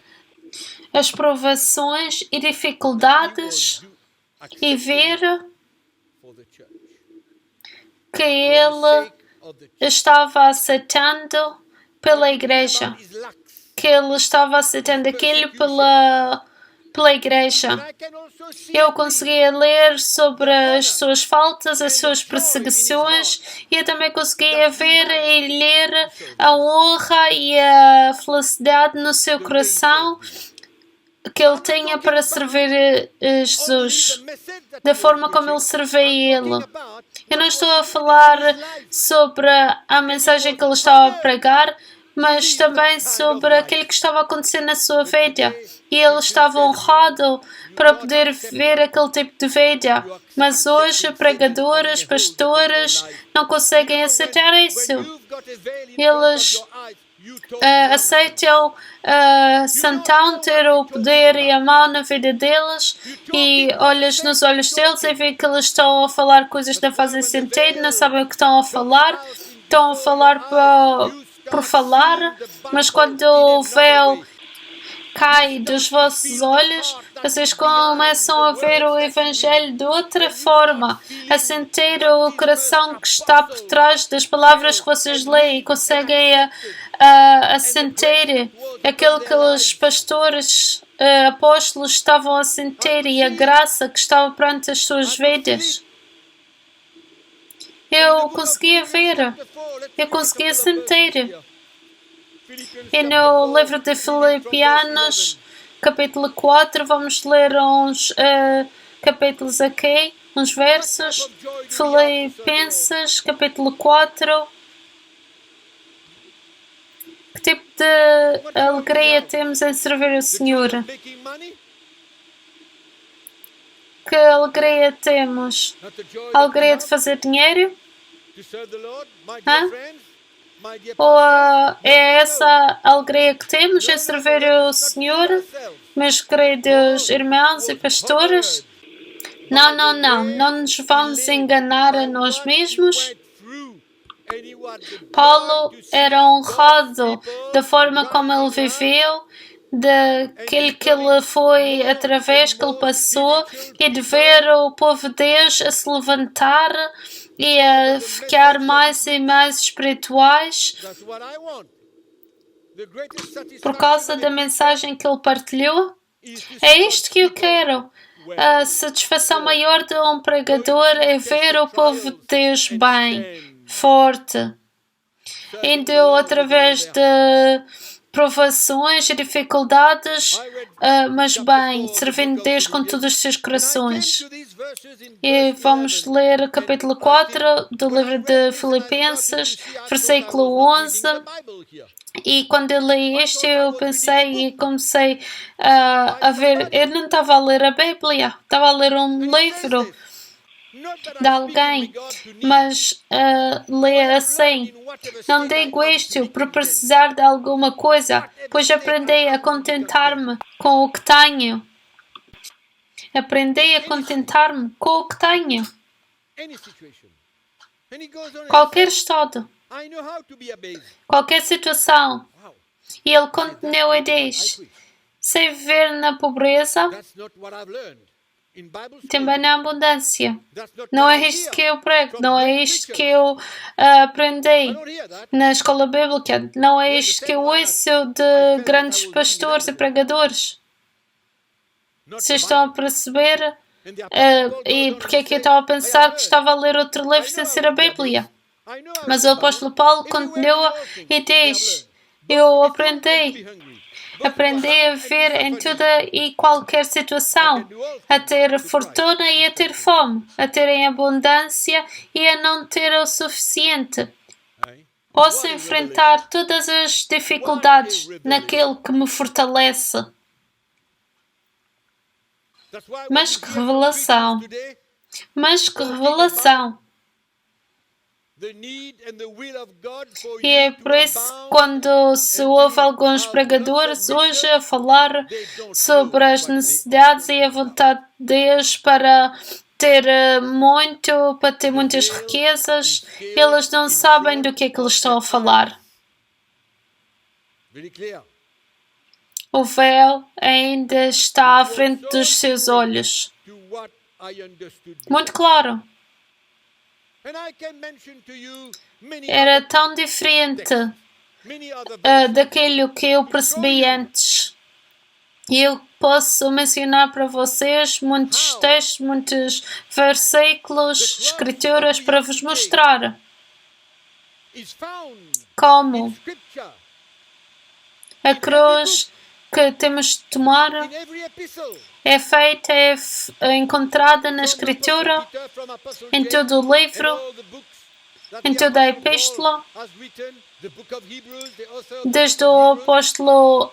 Speaker 3: as provações e
Speaker 2: that he
Speaker 3: dificuldades
Speaker 2: was
Speaker 3: e
Speaker 2: accepting
Speaker 3: ver
Speaker 2: for the church.
Speaker 3: que
Speaker 2: For the
Speaker 3: ele
Speaker 2: sake of the church.
Speaker 3: estava aceitando pela
Speaker 2: I could read
Speaker 3: igreja,
Speaker 2: about his lacks.
Speaker 3: que ele estava aceitando aquilo pela igreja.
Speaker 2: And I can also see
Speaker 3: Eu
Speaker 2: and read
Speaker 3: conseguia ler sobre as suas faltas, as suas perseguições, e eu também conseguia ver e ler a honra e a felicidade no seu
Speaker 2: the way he
Speaker 3: coração
Speaker 2: served him.
Speaker 3: que ele tinha para servir Jesus, da forma como ele servia ele. Eu não estou a falar sobre a mensagem que ele estava a pregar, mas também sobre aquilo que estava acontecendo na sua vida. E ele estava honrado para poder ver aquele tipo de vida. Mas hoje, pregadores, pastores, não conseguem aceitar isso. Eles aceitam Santão ter o poder e a mão na vida deles e olhas nos olhos deles e vê que eles estão a falar coisas que não fazem sentido, não sabem o que estão a falar por falar, mas quando o véu cai dos vossos olhos, vocês começam a ver o Evangelho de outra forma, a sentir o coração que está por trás das palavras que vocês leem e conseguem a sentir aquilo que os pastores, apóstolos estavam a sentir e a graça que estava perante as suas vidas. Eu conseguia ver, eu conseguia sentir. E no livro de Filipianos, capítulo 4, vamos ler uns capítulos aqui, uns versos. Filipenses, capítulo 4. Que tipo de alegria temos em servir o Senhor? Que alegria temos? A alegria de fazer dinheiro? Hã? Ou é essa a alegria que temos em servir o Senhor, meus queridos irmãos e pastores? Não, não, não. Não nos vamos enganar a nós mesmos. Paulo era honrado da forma como ele viveu, daquilo que ele foi, através que ele passou, e de ver o povo de Deus a se levantar e a ficar mais e mais espirituais por causa da mensagem que ele partilhou. É isto que eu quero. A satisfação maior de um pregador é ver o povo de Deus bem, forte, indo através de provações e dificuldades, mas bem, servindo Deus com todos os seus corações. E vamos ler o capítulo 4 do livro de Filipenses, versículo 11. E quando eu li isto, eu pensei e comecei a ver. Eu não estava a ler a Bíblia, estava a ler um livro de alguém, mas lê assim: não digo isto por precisar de alguma coisa, pois aprendi a contentar-me com o que tenho. Aprendi a contentar-me com o que tenho. Qualquer estado, qualquer situação. E ele continua e diz: sei viver na pobreza, também na abundância. Não é isto que eu prego, não é isto que eu aprendi na escola bíblica, não é isto que eu ouço de grandes pastores e pregadores. Vocês estão a perceber? E porque é que eu estava a pensar que estava a ler outro livro sem ser a Bíblia? Mas o apóstolo Paulo continua e diz: eu aprendi a ver em toda e qualquer situação, a ter fortuna e a ter fome, a ter em abundância e a não ter o suficiente. Posso enfrentar todas as dificuldades naquele que me fortalece. Mas que revelação! Mas que revelação! E é por isso que quando se ouve alguns pregadores hoje a falar sobre as necessidades e a vontade de Deus para ter muito, para ter muitas riquezas, eles não sabem do que é que eles estão a falar. O véu ainda está à frente dos seus olhos. Muito claro. Era tão diferente daquilo que eu percebi antes. E eu posso mencionar para vocês muitos textos, muitos versículos, escrituras para vos mostrar como a cruz que temos de tomar é feita, é encontrada na Escritura, em todo o livro, em toda a epístola, desde o apóstolo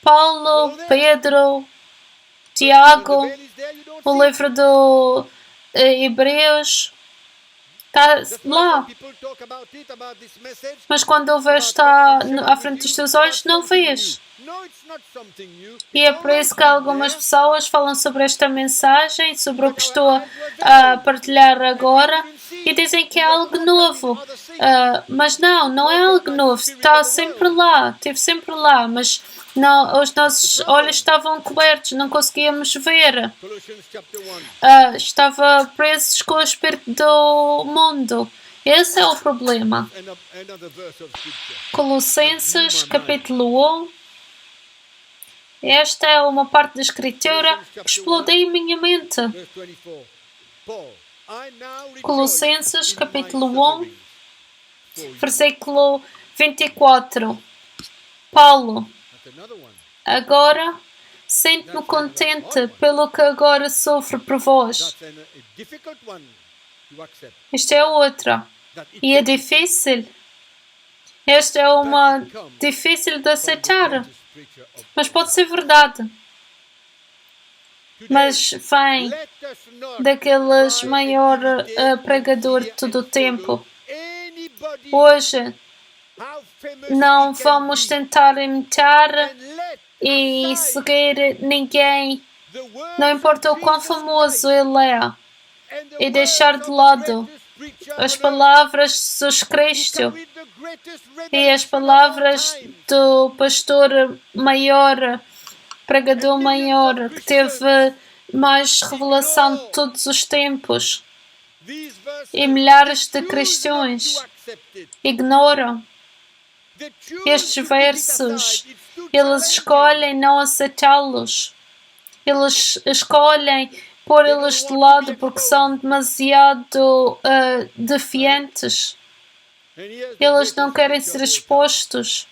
Speaker 3: Paulo, Pedro, Tiago, o livro do Hebreus, está lá. Mas quando o vês está à frente dos teus olhos, não vês. E é por isso que algumas pessoas falam sobre esta mensagem, sobre o que estou a partilhar agora, e dizem que é algo novo. Mas não é algo novo. Está sempre lá, esteve sempre lá, mas não, os nossos olhos estavam cobertos, não conseguíamos ver. Estava presos com o espírito do mundo. Esse é o problema. Colossenses, capítulo 1. Esta é uma parte da Escritura que explodiu em minha mente. Colossenses, capítulo 1, versículo 24. Paulo: agora sinto-me contente pelo que agora sofro por vós. Isto é outra. E é difícil. Esta é uma difícil de aceitar. Mas pode ser verdade. Mas vem daqueles maior pregador de todo o tempo. Hoje não vamos tentar imitar e seguir ninguém, não importa o quão famoso ele é, e deixar de lado as palavras de Jesus Cristo e as palavras do pastor maior, pregador maior, que teve mais revelação de todos os tempos. E milhares de cristãos ignoram estes versos. Eles escolhem não aceitá-los. Eles escolhem pôr-los de lado porque são demasiado defiantes. Eles não querem ser expostos.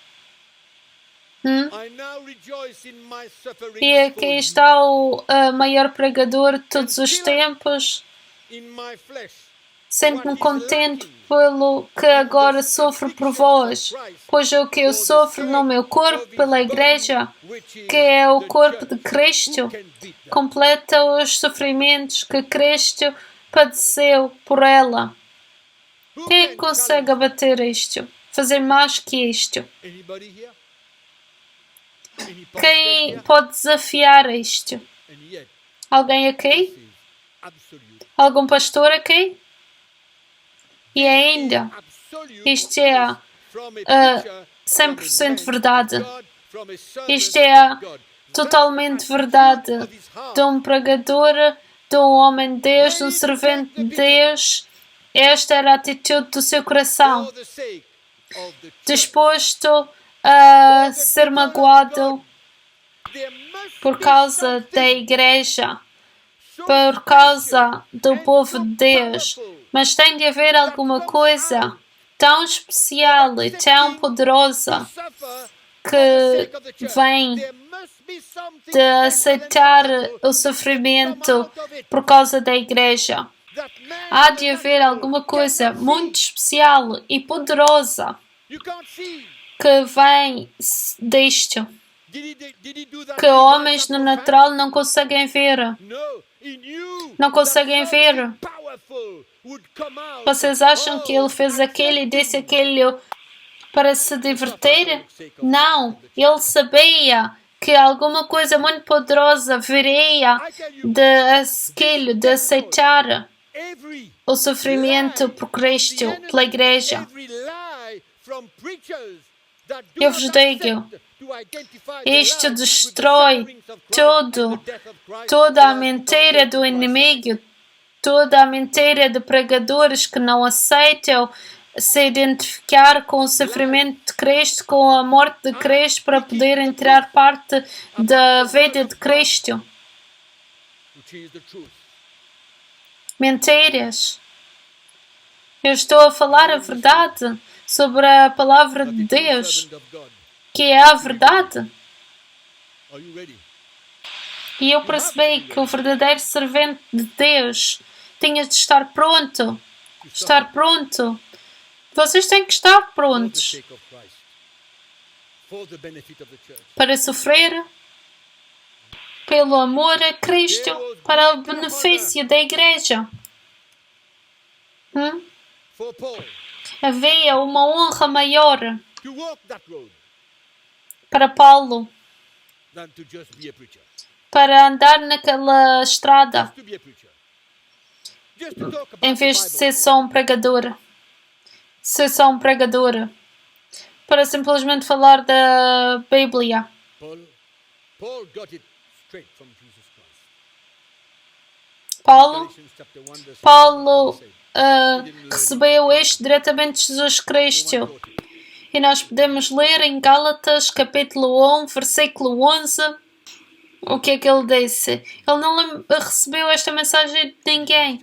Speaker 3: E aqui está o maior pregador de todos os tempos. Sinto-me contente pelo que agora sofro por vós, pois o que eu sofro no meu corpo pela Igreja, que é o corpo de Cristo, completa os sofrimentos que Cristo padeceu por ela. Quem é que consegue abater isto? Fazer mais que isto? Quem pode desafiar isto? Alguém aqui? Algum pastor aqui? E ainda, isto é 100% verdade. Isto é totalmente verdade de um pregador, de um homem de Deus, de um servente de Deus. Esta era a atitude do seu coração, disposto a ser magoado por causa da Igreja, por causa do povo de Deus. Mas tem de haver alguma coisa tão especial e tão poderosa que vem de aceitar o sofrimento por causa da Igreja. Há de haver alguma coisa muito especial e poderosa que vem disto. que homens no natural não conseguem ver. Não conseguem ver. Vocês acham que ele fez aquilo e disse aquilo para se divertir? Não, ele sabia que alguma coisa muito poderosa viria de aceitar o sofrimento por Cristo, pela Igreja. Eu vos digo, isto destrói toda a mentira do inimigo, toda a mentira de pregadores que não aceitam se identificar com o sofrimento de Cristo, com a morte de Cristo, para poder entrar parte da vida de Cristo. Mentiras. Eu estou a falar a verdade sobre a palavra de Deus, que é a verdade. E eu percebi que o verdadeiro servente de Deus tinha de estar pronto. Estar pronto. Vocês têm que estar prontos para sofrer pelo amor a Cristo, para o benefício da Igreja. Havia uma honra maior para Paulo para andar naquela estrada em vez de ser só um pregador. Ser só um pregador. Para simplesmente falar da Bíblia. Paulo recebeu isto diretamente de Jesus Cristo. E nós podemos ler em Gálatas, capítulo 1, versículo 11, o que é que ele disse. Ele não recebeu esta mensagem de ninguém.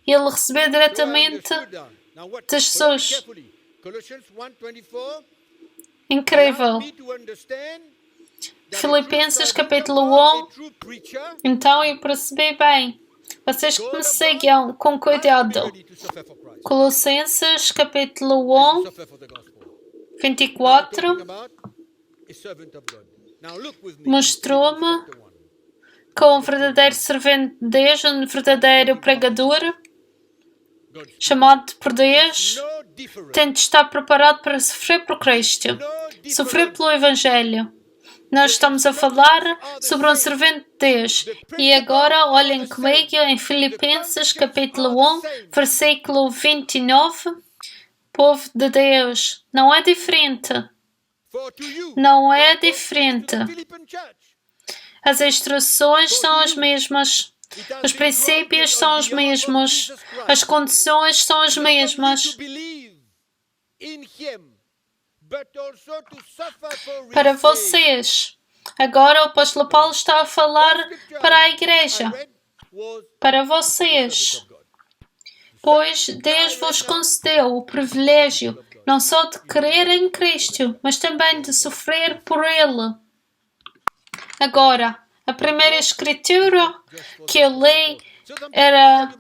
Speaker 3: Ele recebeu diretamente de Jesus. Incrível. Filipenses, capítulo 1. Então eu percebi bem. Vocês que me sigam com cuidado. Colossenses, capítulo 1, 24. Mostrou-me com um verdadeiro servente de Deus, um verdadeiro pregador, chamado por Deus, tem de estar preparado para sofrer por Cristo, sofrer pelo Evangelho. Nós estamos a falar sobre um servente de Deus. E agora olhem comigo em Filipenses capítulo 1, versículo 29. Povo de Deus, não é diferente. Não é diferente. As instruções são as mesmas. Os princípios são os mesmos. As condições são as mesmas. Para vocês. Agora o apóstolo Paulo está a falar para a igreja. Para vocês. Pois Deus vos concedeu o privilégio não só de crer em Cristo, mas também de sofrer por Ele. Agora, a primeira escritura que eu li era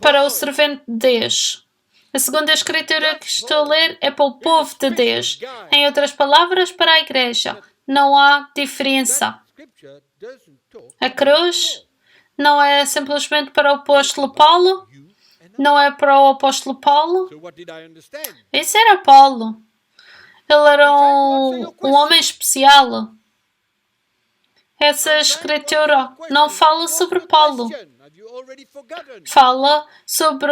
Speaker 3: para o servente de Deus. A segunda escritura que estou a ler é para o povo de Deus. Em outras palavras, para a igreja. Não há diferença. A cruz não é simplesmente para o apóstolo Paulo. Não é para o apóstolo Paulo. Esse era Paulo. Ele era um homem especial. Essa escritura não fala sobre Paulo. Fala sobre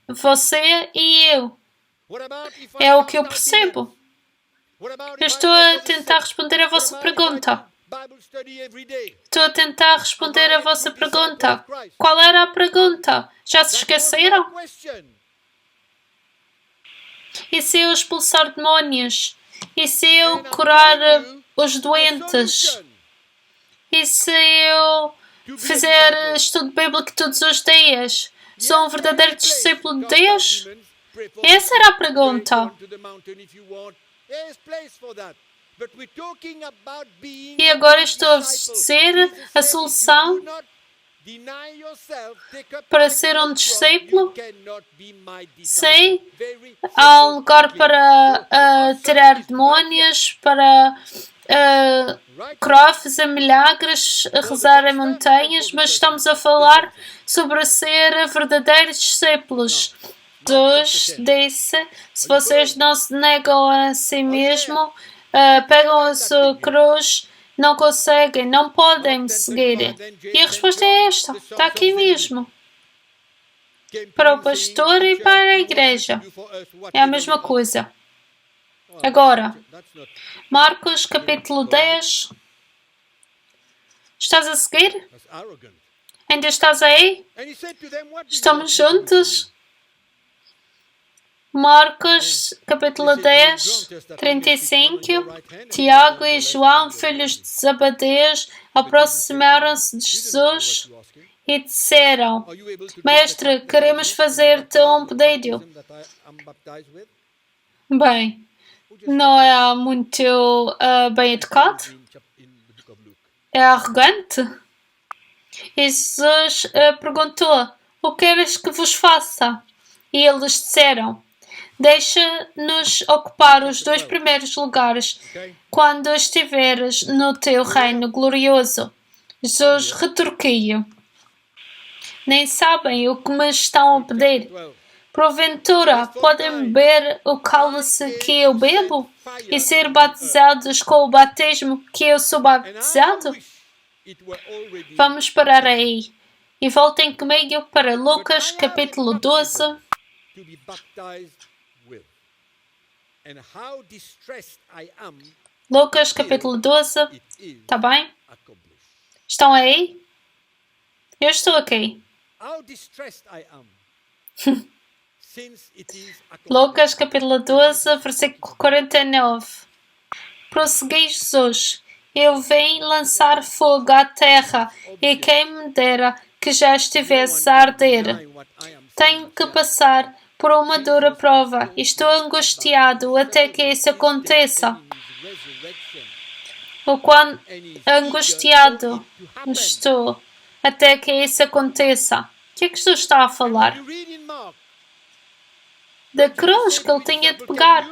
Speaker 3: você e eu. É o que eu percebo. Eu estou a tentar responder a vossa pergunta. Estou a tentar responder a vossa pergunta. Qual era a pergunta? Já se esqueceram? E se eu expulsar demónios? E se eu curar os doentes? E se eu fizer estudo bíblico todos os dias? Sou um verdadeiro discípulo de Deus? Essa era a pergunta. E agora estou a dizer a solução para ser um discípulo. Sim, há um lugar para tirar demónios, para fazer milagres, a rezar em montanhas, mas estamos a falar sobre ser verdadeiros discípulos. Deus disse: se vocês não se negam a si mesmo, pegam a sua cruz, não conseguem, não podem me seguir. E a resposta é esta, está aqui mesmo. Para o pastor e para a igreja. É a mesma coisa. Agora, Marcos capítulo 10. Estás a seguir? Ainda estás aí? Estamos juntos? Marcos capítulo 10, 35. Tiago e João, filhos de Zebedeu, aproximaram-se de Jesus e disseram: Mestre, queremos fazer-te um pedido. Bem, não é muito bem educado? É arrogante? E Jesus perguntou: O que queres que vos faça? E eles disseram: Deixa-nos ocupar os 2 primeiros lugares quando estiveres no teu reino glorioso. Jesus retorquiu: Nem sabem o que me estão a pedir. Porventura, podem beber o cálice que eu bebo e ser batizados com o batismo que eu sou batizado? Vamos parar aí e voltem comigo para Lucas capítulo 12. Lucas capítulo 12. Está bem? Estão aí? Eu estou aqui. Lucas capítulo 12, versículo 49. Prosseguiu Jesus: Eu vim lançar fogo à terra, e quem me dera que já estivesse a arder. Tenho que passar por uma dura prova e estou angustiado até que isso aconteça. O quão angustiado estou até que isso aconteça. O que é que Jesus está a falar? Da cruz que ele tinha de pegar.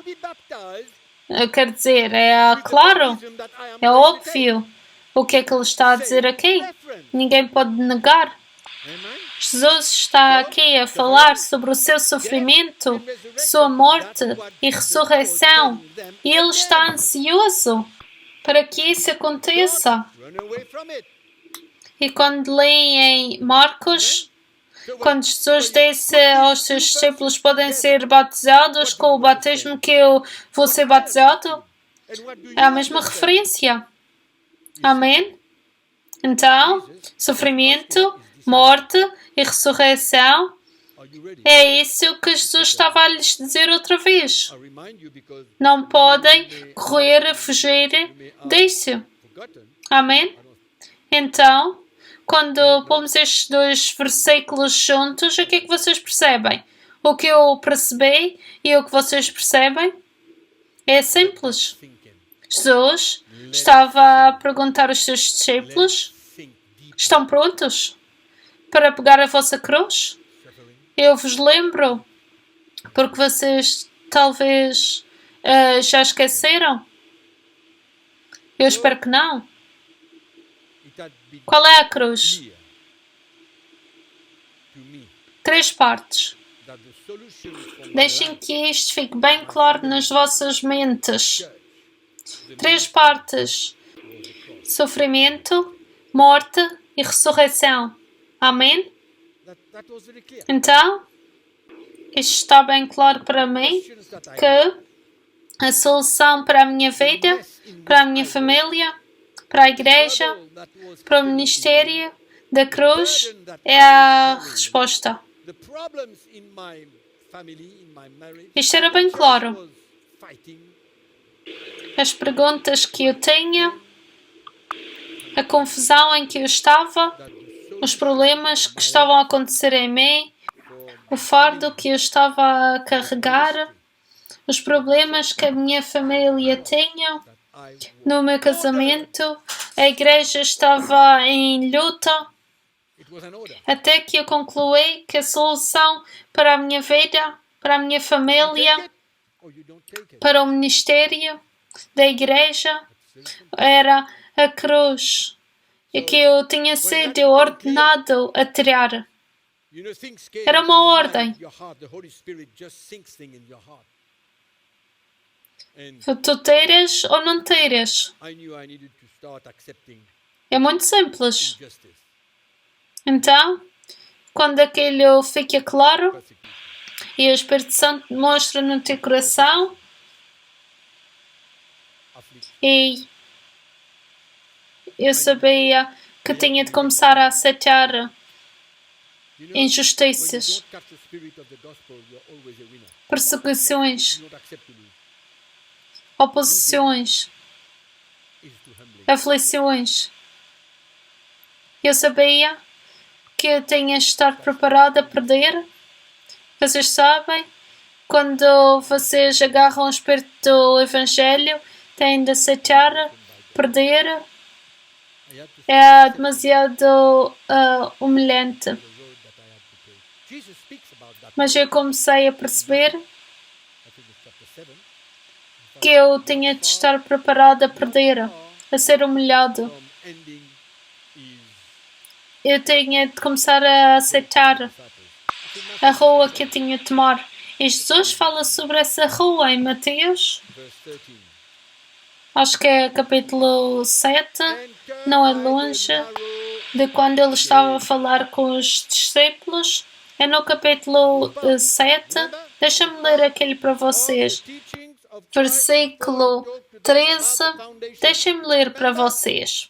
Speaker 3: Quer dizer, é claro, é óbvio o que é que ele está a dizer aqui. Ninguém pode negar. Jesus está aqui a falar sobre o seu sofrimento, sua morte e ressurreição. E ele está ansioso para que isso aconteça. E quando leem em Marcos, quando Jesus disse aos seus discípulos: podem ser batizados com o batismo que eu vou ser batizado, é a mesma referência. Amém? Então, sofrimento, morte e ressurreição, é isso que Jesus estava a lhes dizer outra vez. Não podem correr, fugir disso. Amém? Então, quando pomos estes 2 versículos juntos, o que é que vocês percebem? O que eu percebi e o que vocês percebem? É simples. Jesus estava a perguntar aos seus discípulos: estão prontos para pegar a vossa cruz? Eu vos lembro, porque vocês talvez já esqueceram. Eu espero que não. Qual é a cruz? 3 partes. Deixem que isto fique bem claro nas vossas mentes. 3 partes: sofrimento, morte e ressurreição. Amém? Então, isto está bem claro para mim que a solução para a minha vida, para a minha família, para a igreja, para o ministério da cruz é a resposta. Isto era bem claro. As perguntas que eu tinha, a confusão em que eu estava, os problemas que estavam a acontecer em mim, o fardo que eu estava a carregar, os problemas que a minha família tinha. No meu casamento, a igreja estava em luta, até que eu concluí que a solução para a minha vida, para a minha família, para o ministério da igreja era a cruz e que eu tinha sido ordenado a tirar. Era uma ordem. Tu teiras ou não teiras. É muito simples. Então, quando aquilo fica claro e o Espírito Santo mostra no teu coração e eu sabia que tinha de começar a aceitar injustiças, perseguições, oposições, aflições. Eu sabia que eu tinha de estar preparada a perder. Vocês sabem, quando vocês agarram o espírito do Evangelho, têm de aceitar perder. É demasiado humilhante. Mas eu comecei a perceber que eu tinha de estar preparada a perder, a ser humilhado. Eu tinha de começar a aceitar a rua que eu tinha de tomar. E Jesus fala sobre essa rua em Mateus. Acho que é capítulo 7. Não é longe de quando ele estava a falar com os discípulos. É no capítulo 7. Deixa-me ler aquele para vocês. Versículo 13. Deixem-me ler para vocês.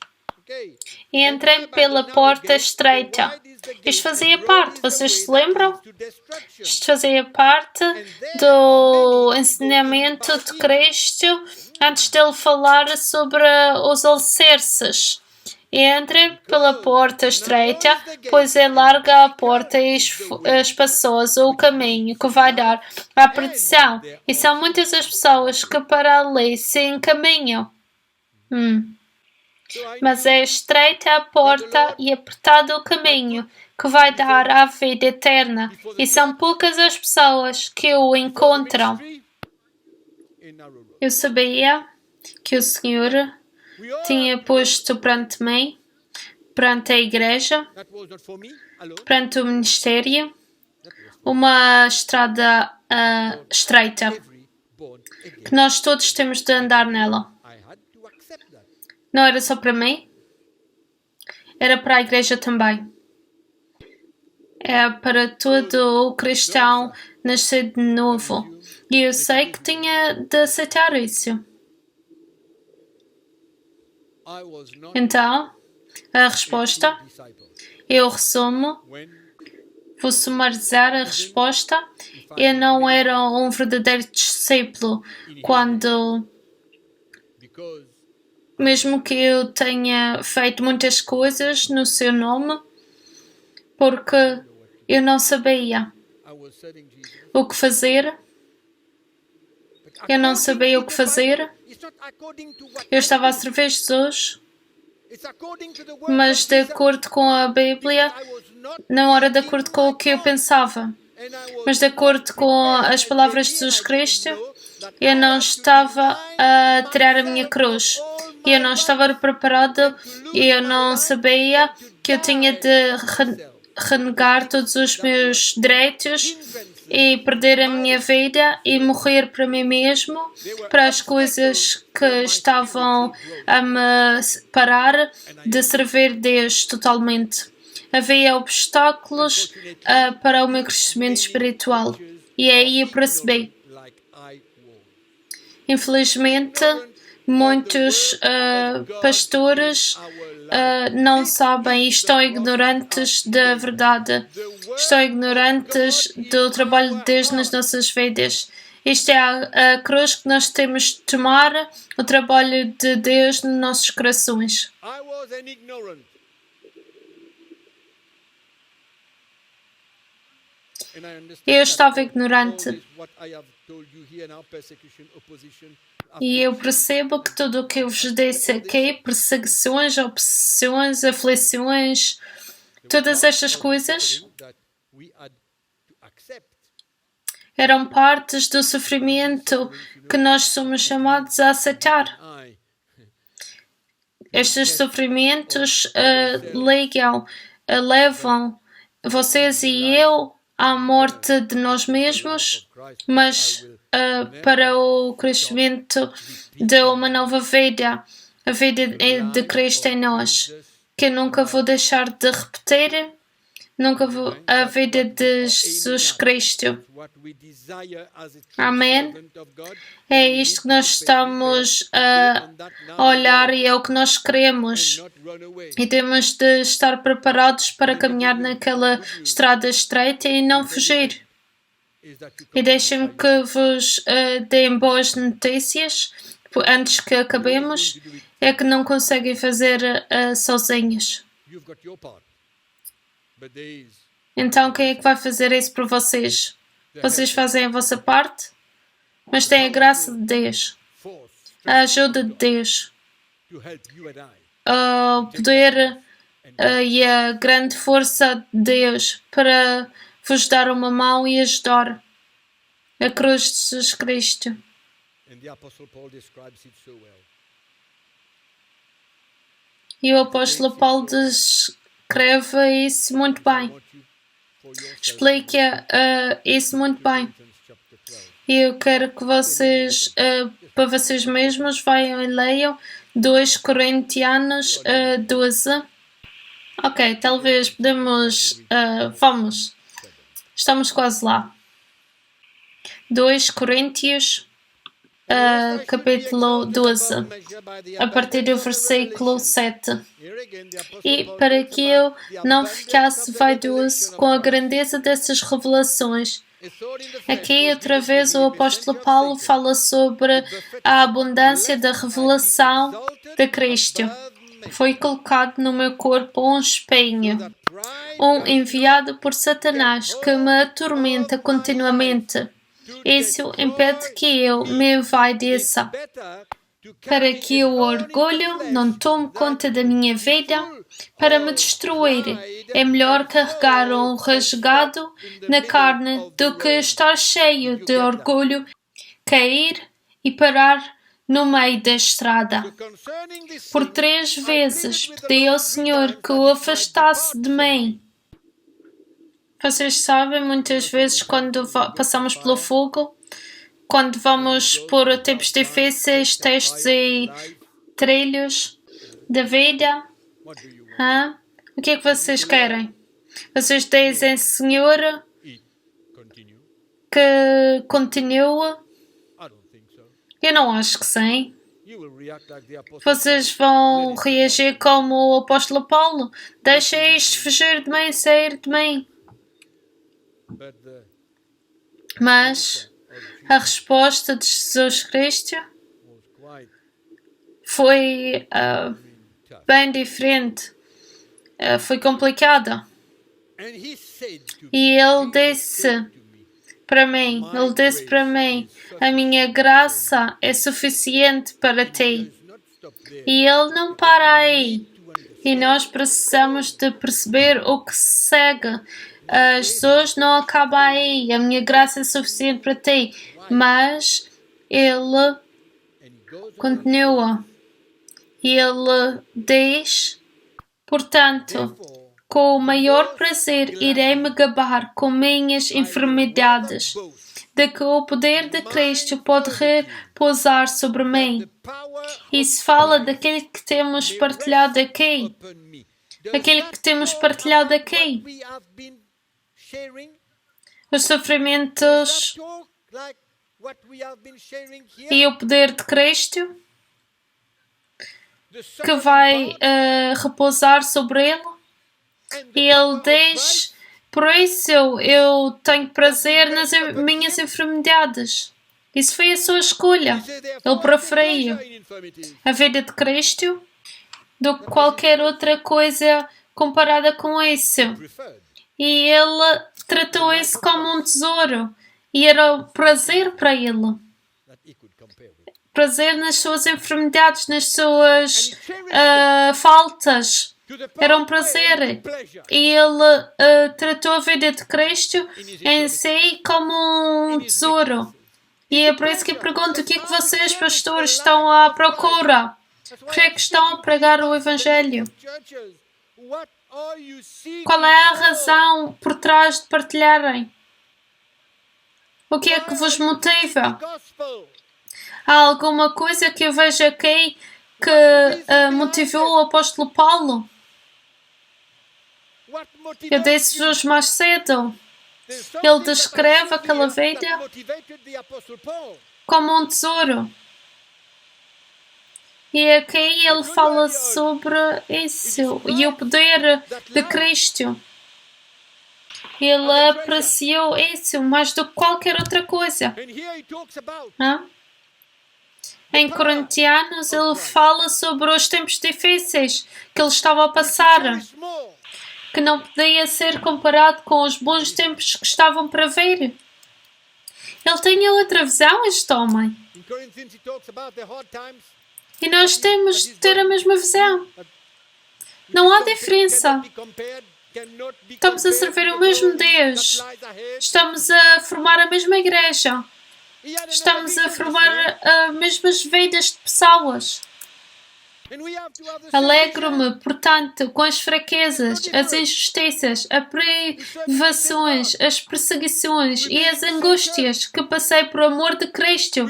Speaker 3: E entrei pela porta estreita. Isto fazia parte, vocês se lembram? Isto fazia parte do ensinamento de Cristo antes dele falar sobre os alicerces. E entrei pela porta estreita, pois é larga a porta e espaçoso o caminho que vai dar à perdição. E são muitas as pessoas que para ali se encaminham. Mas é estreita a porta e apertado o caminho que vai dar à vida eterna, e são poucas as pessoas que o encontram. Eu sabia que o Senhor tinha posto perante mim, perante a igreja, perante o ministério, uma estrada estreita, que nós todos temos de andar nela. Não era só para mim, era para a igreja também. É para todo o cristão nascer de novo. E eu sei que tinha de aceitar isso. Então, a resposta, eu resumo, vou sumarizar a resposta. Eu não era um verdadeiro discípulo quando, mesmo que eu tenha feito muitas coisas no seu nome, porque eu não sabia o que fazer. Eu não sabia o que fazer. Eu estava a servir Jesus, mas de acordo com a Bíblia, não era de acordo com o que eu pensava, mas de acordo com as palavras de Jesus Cristo. Eu não estava a tirar a minha cruz. Eu não estava preparado e eu não sabia que eu tinha de renegar todos os meus direitos e perder a minha vida e morrer para mim mesmo, para as coisas que estavam a me parar de servir Deus totalmente. Havia obstáculos para o meu crescimento espiritual e aí eu percebi. Infelizmente, muitos pastores não sabem e estão ignorantes da verdade. Estão ignorantes do trabalho de Deus nas nossas vidas. Isto é a cruz que nós temos de tomar, o trabalho de Deus nos nossos corações. Eu estava ignorante. E eu percebo que tudo o que eu vos disse aqui, perseguições, oposições, aflições, todas estas coisas eram partes do sofrimento que nós somos chamados a aceitar. Estes sofrimentos levam vocês e eu à morte de nós mesmos, mas para o crescimento de uma nova vida, a vida de Cristo em nós, que eu nunca vou deixar de repetir, a vida de Jesus Cristo. Amém? É isto que nós estamos a olhar e é o que nós queremos. E temos de estar preparados para caminhar naquela estrada estreita e não fugir. E deixem-me que vos deem boas notícias antes que acabemos. É que não conseguem fazer sozinhos. Então quem é que vai fazer isso por vocês? Vocês fazem a vossa parte, mas têm a graça de Deus, a ajuda de Deus, o poder e a grande força de Deus para vos dar uma mão e ajudar. A cruz de Jesus Cristo. E o apóstolo Paulo descreve isso muito bem. Explica isso muito bem. E eu quero que vocês, para vocês mesmos, vayam e leiam 2 Coríntios 12. Ok, talvez podemos... vamos. Estamos quase lá. 2 Coríntios, capítulo 12, a partir do versículo 7. E para que eu não ficasse vaidoso com a grandeza dessas revelações. Aqui outra vez o apóstolo Paulo fala sobre a abundância da revelação de Cristo. Foi colocado no meu corpo um espinho, enviado por Satanás, que me atormenta continuamente. Isso impede que eu me envaideça, para que o orgulho não tome conta da minha vida para me destruir. É melhor carregar um rasgado na carne do que estar cheio de orgulho, cair e parar no meio da estrada. Por 3 vezes pedi ao Senhor que o afastasse de mim. Vocês sabem, muitas vezes quando passamos pelo fogo, quando vamos por tempos difíceis, testes e trilhos da vida, o que é que vocês querem? Vocês dizem, Senhor, que continue? Eu não acho que sim. Vocês vão reagir como o apóstolo Paulo. Deixa isto fugir de mim, sair de mim. Mas a resposta de Jesus Cristo foi bem diferente. Foi complicada. E ele disse para mim, a minha graça é suficiente para ti. E ele não para aí. E nós precisamos de perceber o que segue. Jesus não acaba aí. A minha graça é suficiente para ti. Mas ele continua. E ele diz, portanto, com o maior prazer irei-me gabar com minhas enfermidades, de que o poder de Cristo pode repousar sobre mim. Isso fala daquele que temos partilhado aqui. Aquele que temos partilhado aqui. Os sofrimentos e o poder de Cristo que vai repousar sobre ele. E ele diz, por isso eu tenho prazer nas minhas enfermidades. Isso foi a sua escolha. Ele preferiu a vida de Cristo do que qualquer outra coisa comparada com isso. E ele tratou isso como um tesouro. E era um prazer para ele. Prazer nas suas enfermidades, nas suas faltas. Era um prazer. E ele tratou a vida de Cristo em si como um tesouro. E é por isso que eu pergunto, o que é que vocês, pastores, estão à procura? Por que é que estão a pregar o Evangelho? Qual é a razão por trás de partilharem? O que é que vos motiva? Há alguma coisa que eu vejo aqui que motivou o apóstolo Paulo? Eu disse-vos mais cedo. Ele descreve aquela vida como um tesouro. E aqui ele fala sobre isso e o poder de Cristo. Ele apreciou isso mais do que qualquer outra coisa. Em Coríntios ele fala sobre os tempos difíceis que ele estava a passar, que não podia ser comparado com os bons tempos que estavam para vir. Ele tinha outra visão, este homem. E nós temos de ter a mesma visão. Não há diferença. Estamos a servir o mesmo Deus. Estamos a formar a mesma igreja. Estamos a formar as mesmas vidas de pessoas. Alegro-me, portanto, com as fraquezas, as injustiças, as privações, as perseguições e as angústias que passei por amor de Cristo,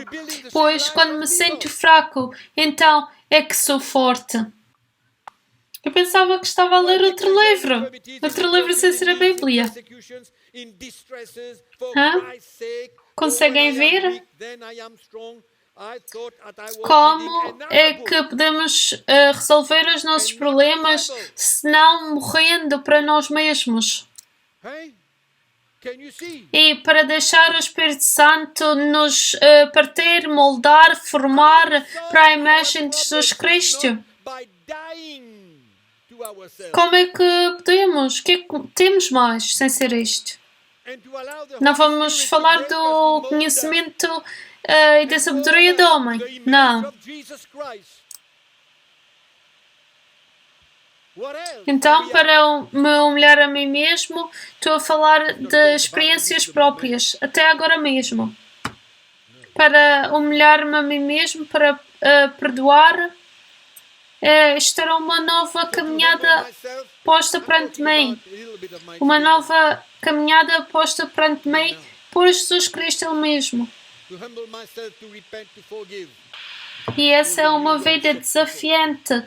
Speaker 3: pois quando me sinto fraco, então é que sou forte. Eu pensava que estava a ler outro livro sem ser a Bíblia. Conseguem ver? Como é que podemos resolver os nossos problemas se não morrendo para nós mesmos? E para deixar o Espírito Santo nos partir, moldar, formar para a imagem de Jesus Cristo? Como é que podemos? O que é que temos mais sem ser isto? Não vamos falar do conhecimento e da sabedoria do homem. Não. Então, para me humilhar a mim mesmo, estou a falar de experiências próprias, até agora mesmo. Para humilhar-me a mim mesmo, para perdoar, isto era uma nova caminhada posta perante mim. Uma nova caminhada posta perante mim por Jesus Cristo Ele mesmo. E essa é uma vida desafiante,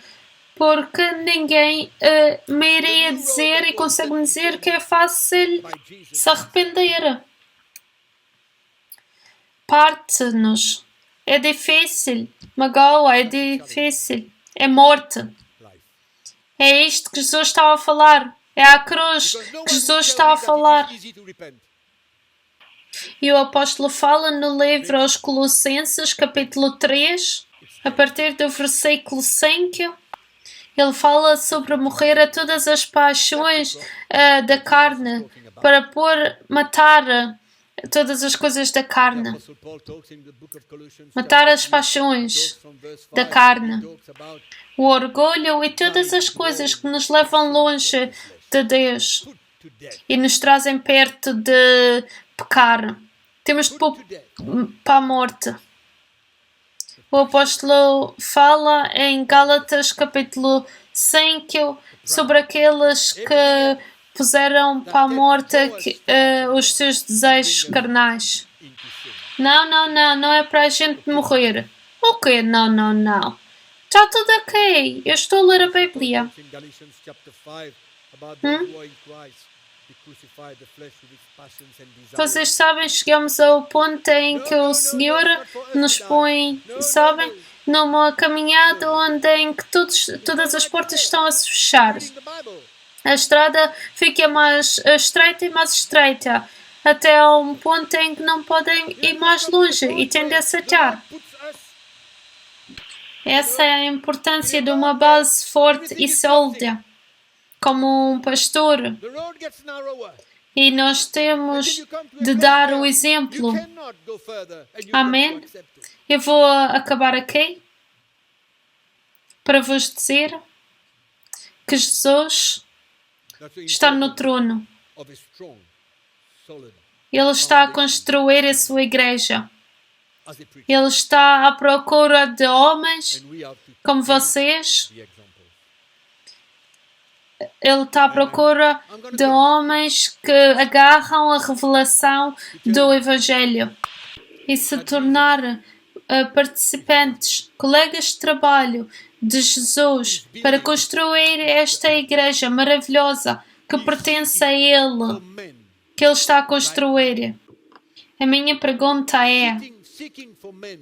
Speaker 3: porque ninguém me iria dizer e consegue-me dizer que é fácil se arrepender. Parte-nos. É difícil. Magoa, é difícil. É morte. É isto que Jesus estava a falar. É a cruz que Jesus estava a falar. E o apóstolo fala no livro aos Colossenses, capítulo 3, a partir do versículo 5. Ele fala sobre morrer a todas as paixões da carne, para matar todas as coisas da carne. Matar as paixões da carne. O orgulho e todas as coisas que nos levam longe de Deus e nos trazem perto de pecar. Temos de pôr para a morte. O apóstolo fala em Gálatas capítulo 5 sobre aqueles que puseram para a morte os seus desejos carnais. Não é para a gente morrer. O quê? Não. Está tudo ok. Eu estou a ler a Bíblia. Vocês sabem, chegamos ao ponto em que o Senhor nos põe, sabem, numa caminhada em que todas as portas estão a se fechar. A estrada fica mais estreita e mais estreita, até a um ponto em que não podem ir mais longe e tendem a aceitar. Essa é a importância de uma base forte e sólida, como um pastor. E nós temos de dar o exemplo. Amém? Eu vou acabar aqui para vos dizer que Jesus está no trono. Ele está a construir a sua igreja.
Speaker 2: as a preacher.
Speaker 3: Ele está à procura de homens
Speaker 2: And we have to
Speaker 3: como vocês.
Speaker 2: the example.
Speaker 3: Ele está à procura de homens que agarram a revelação do Evangelho e se tornar participantes, colegas de trabalho de Jesus para construir esta igreja maravilhosa que pertence a Ele,
Speaker 2: For men,
Speaker 3: que Ele está a construir. A minha pergunta é:
Speaker 2: seeking for men,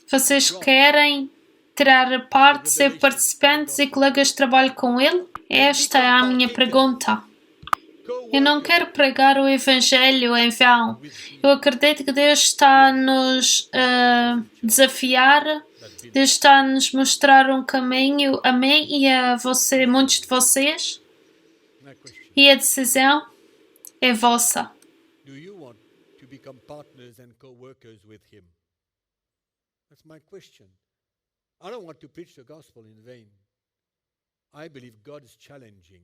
Speaker 3: vocês querem tirar parte, ser participantes e colegas de trabalho com Ele? Esta é a minha pergunta. Eu não quero pregar o Evangelho em vão. Eu acredito que Deus está a nos desafiar, Deus está a nos mostrar um caminho a mim e a você, muitos de vocês,
Speaker 2: my question,
Speaker 3: e a decisão é vossa.
Speaker 2: do you want to become partners and co-workers with him? That's my question. I don't want to preach the gospel in vain. I believe God is challenging.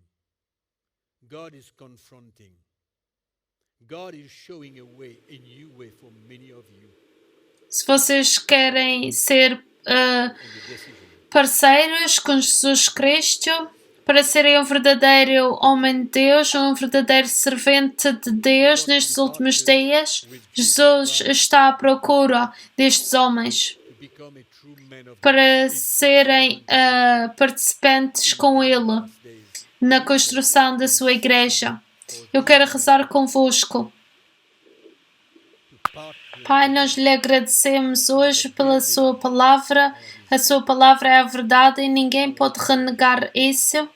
Speaker 2: God is confronting. God is showing a way, a new way for many of you
Speaker 3: Se vocês querem ser
Speaker 2: in the decision.
Speaker 3: parceiros com Jesus Cristo, para serem um verdadeiro homem de Deus, um verdadeiro servente de Deus nestes últimos dias, Jesus está à procura destes homens
Speaker 2: To become a true man of
Speaker 3: para serem participantes com Ele
Speaker 2: days.
Speaker 3: na construção da sua igreja. Eu quero rezar convosco.
Speaker 2: To partner
Speaker 3: Pai, nós lhe agradecemos hoje pela sua palavra. A sua palavra é a verdade e ninguém pode renegar isso.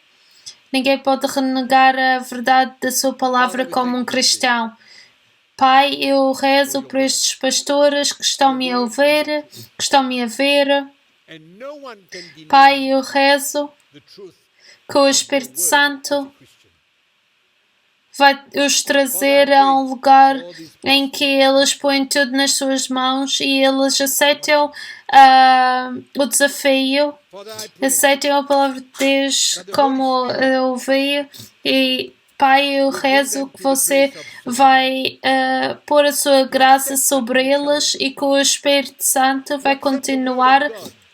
Speaker 3: Ninguém pode renegar a verdade da sua palavra como um cristão. Pai, eu rezo por estes pastores que estão-me a ouvir, que estão-me a ver.
Speaker 2: and no one can deny
Speaker 3: Pai, eu rezo
Speaker 2: the truth
Speaker 3: que o Espírito Santo
Speaker 2: Christian.
Speaker 3: vai os trazer a um lugar em que eles põem tudo nas suas mãos e eles aceitam o desafio,
Speaker 2: Father, I pray
Speaker 3: aceitem a palavra de Deus como eu ouvi e Pai, eu rezo que você vai pôr a sua graça sobre eles e que o Espírito Santo vai continuar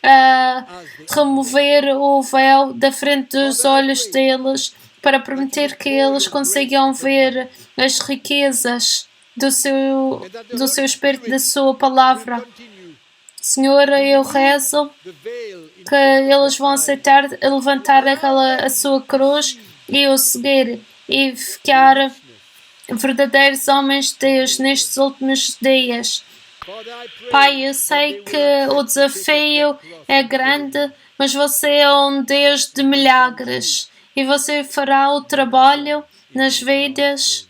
Speaker 3: a remover o véu da frente dos olhos deles para permitir que eles consigam ver as riquezas do seu Espírito, da sua palavra.
Speaker 2: continue
Speaker 3: Senhor, eu rezo
Speaker 2: the veil in
Speaker 3: que eles vão aceitar levantar a sua cruz e o seguir e ficar verdadeiros homens de Deus nestes últimos dias.
Speaker 2: Father, I pray
Speaker 3: Pai, eu sei que o desafio é grande, mas você é um Deus de milagres e você fará o trabalho nas vidas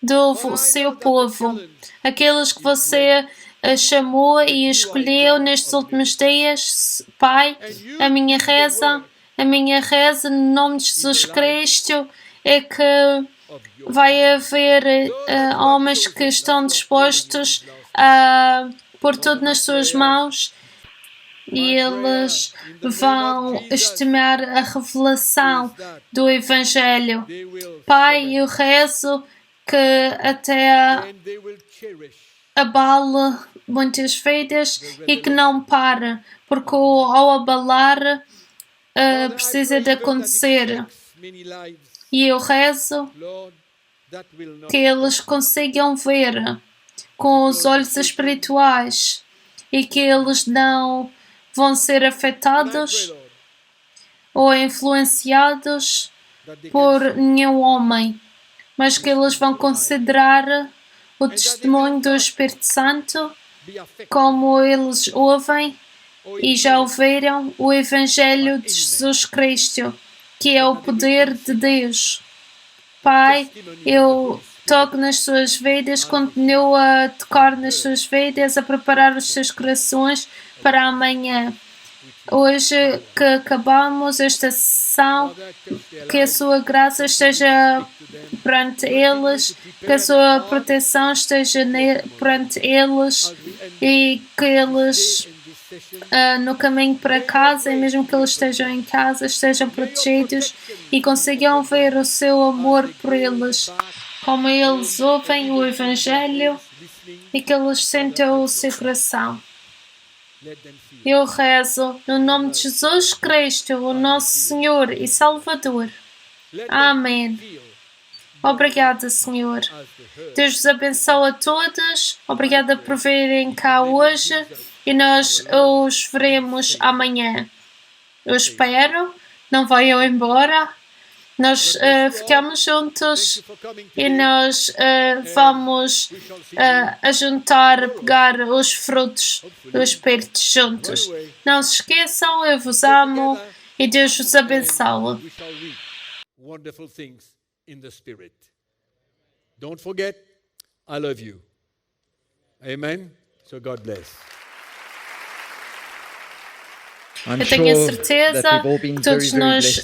Speaker 3: do seu povo. Aqueles que você chamou e escolheu nestes últimos dias. Pai, a minha reza no nome de Jesus Cristo é que vai haver homens que estão dispostos a pôr tudo nas suas mãos e eles vão estimar a revelação do Evangelho.
Speaker 2: they will
Speaker 3: Pai, eu rezo que até
Speaker 2: and they will cherish
Speaker 3: abale muitas vidas e que não pare, porque ao abalar precisa de acontecer.
Speaker 2: many lives,
Speaker 3: E eu rezo
Speaker 2: Lord, that will not
Speaker 3: que eles consigam ver com os olhos espirituais e que eles não vão ser afetados
Speaker 2: Lord,
Speaker 3: ou influenciados
Speaker 2: that they
Speaker 3: por nenhum homem, mas que eles vão considerar o testemunho do Espírito Santo
Speaker 2: be affected
Speaker 3: como eles ouvem e já ouviram o Evangelho de Jesus Cristo, que é o poder de Deus. Pai, eu toco nas suas vidas, continuo a tocar nas suas vidas, a preparar os seus corações para amanhã. Hoje que acabamos esta sessão, que a sua graça esteja perante eles, que a sua proteção esteja perante eles e que eles
Speaker 2: in this session
Speaker 3: no caminho para casa e mesmo que eles estejam em casa estejam protegidos e consigam ver o seu amor por eles, como eles ouvem o Evangelho
Speaker 2: listening
Speaker 3: e que eles sintam o seu coração.
Speaker 2: Let them feel.
Speaker 3: Eu rezo no nome de Jesus Cristo, o nosso Senhor e Salvador.
Speaker 2: Let
Speaker 3: Amém.
Speaker 2: them feel
Speaker 3: Obrigada, Senhor.
Speaker 2: as the hurt.
Speaker 3: Deus os abençoe a todos. Obrigada por virem cá hoje e nós os veremos amanhã. Eu espero, não vayam embora. Nós ficamos
Speaker 2: Thank
Speaker 3: juntos
Speaker 2: you for coming
Speaker 3: e
Speaker 2: today.
Speaker 3: nós vamos
Speaker 2: We shall see you.
Speaker 3: ajuntar, pegar os frutos do Espírito juntos. Não se esqueçam, eu vos amo e Deus vos abençoe.
Speaker 2: We shall reap wonderful things in the Spirit. Don't forget, I love you. Amen. So God bless.
Speaker 3: Eu tenho a certeza que todos nós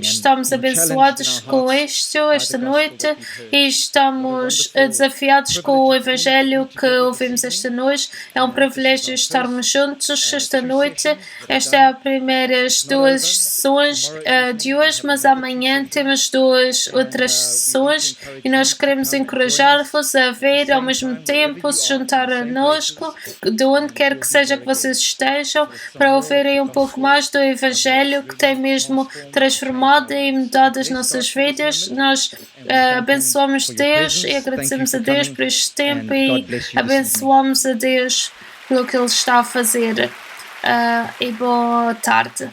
Speaker 3: estamos abençoados com esta noite e estamos desafiados com o Evangelho que ouvimos esta noite. É um privilégio estarmos juntos esta noite. Esta é a primeiras duas sessões de hoje, mas amanhã temos duas outras sessões e nós queremos encorajar-vos a ver ao mesmo tempo, se juntar a nós, de onde quer que seja que vocês estejam, para ouvirem um pouco mais do Evangelho que tem mesmo transformado e mudado as nossas vidas. Nós abençoamos Deus e agradecemos a Deus por este tempo e abençoamos a Deus pelo que Ele está a fazer. E boa tarde.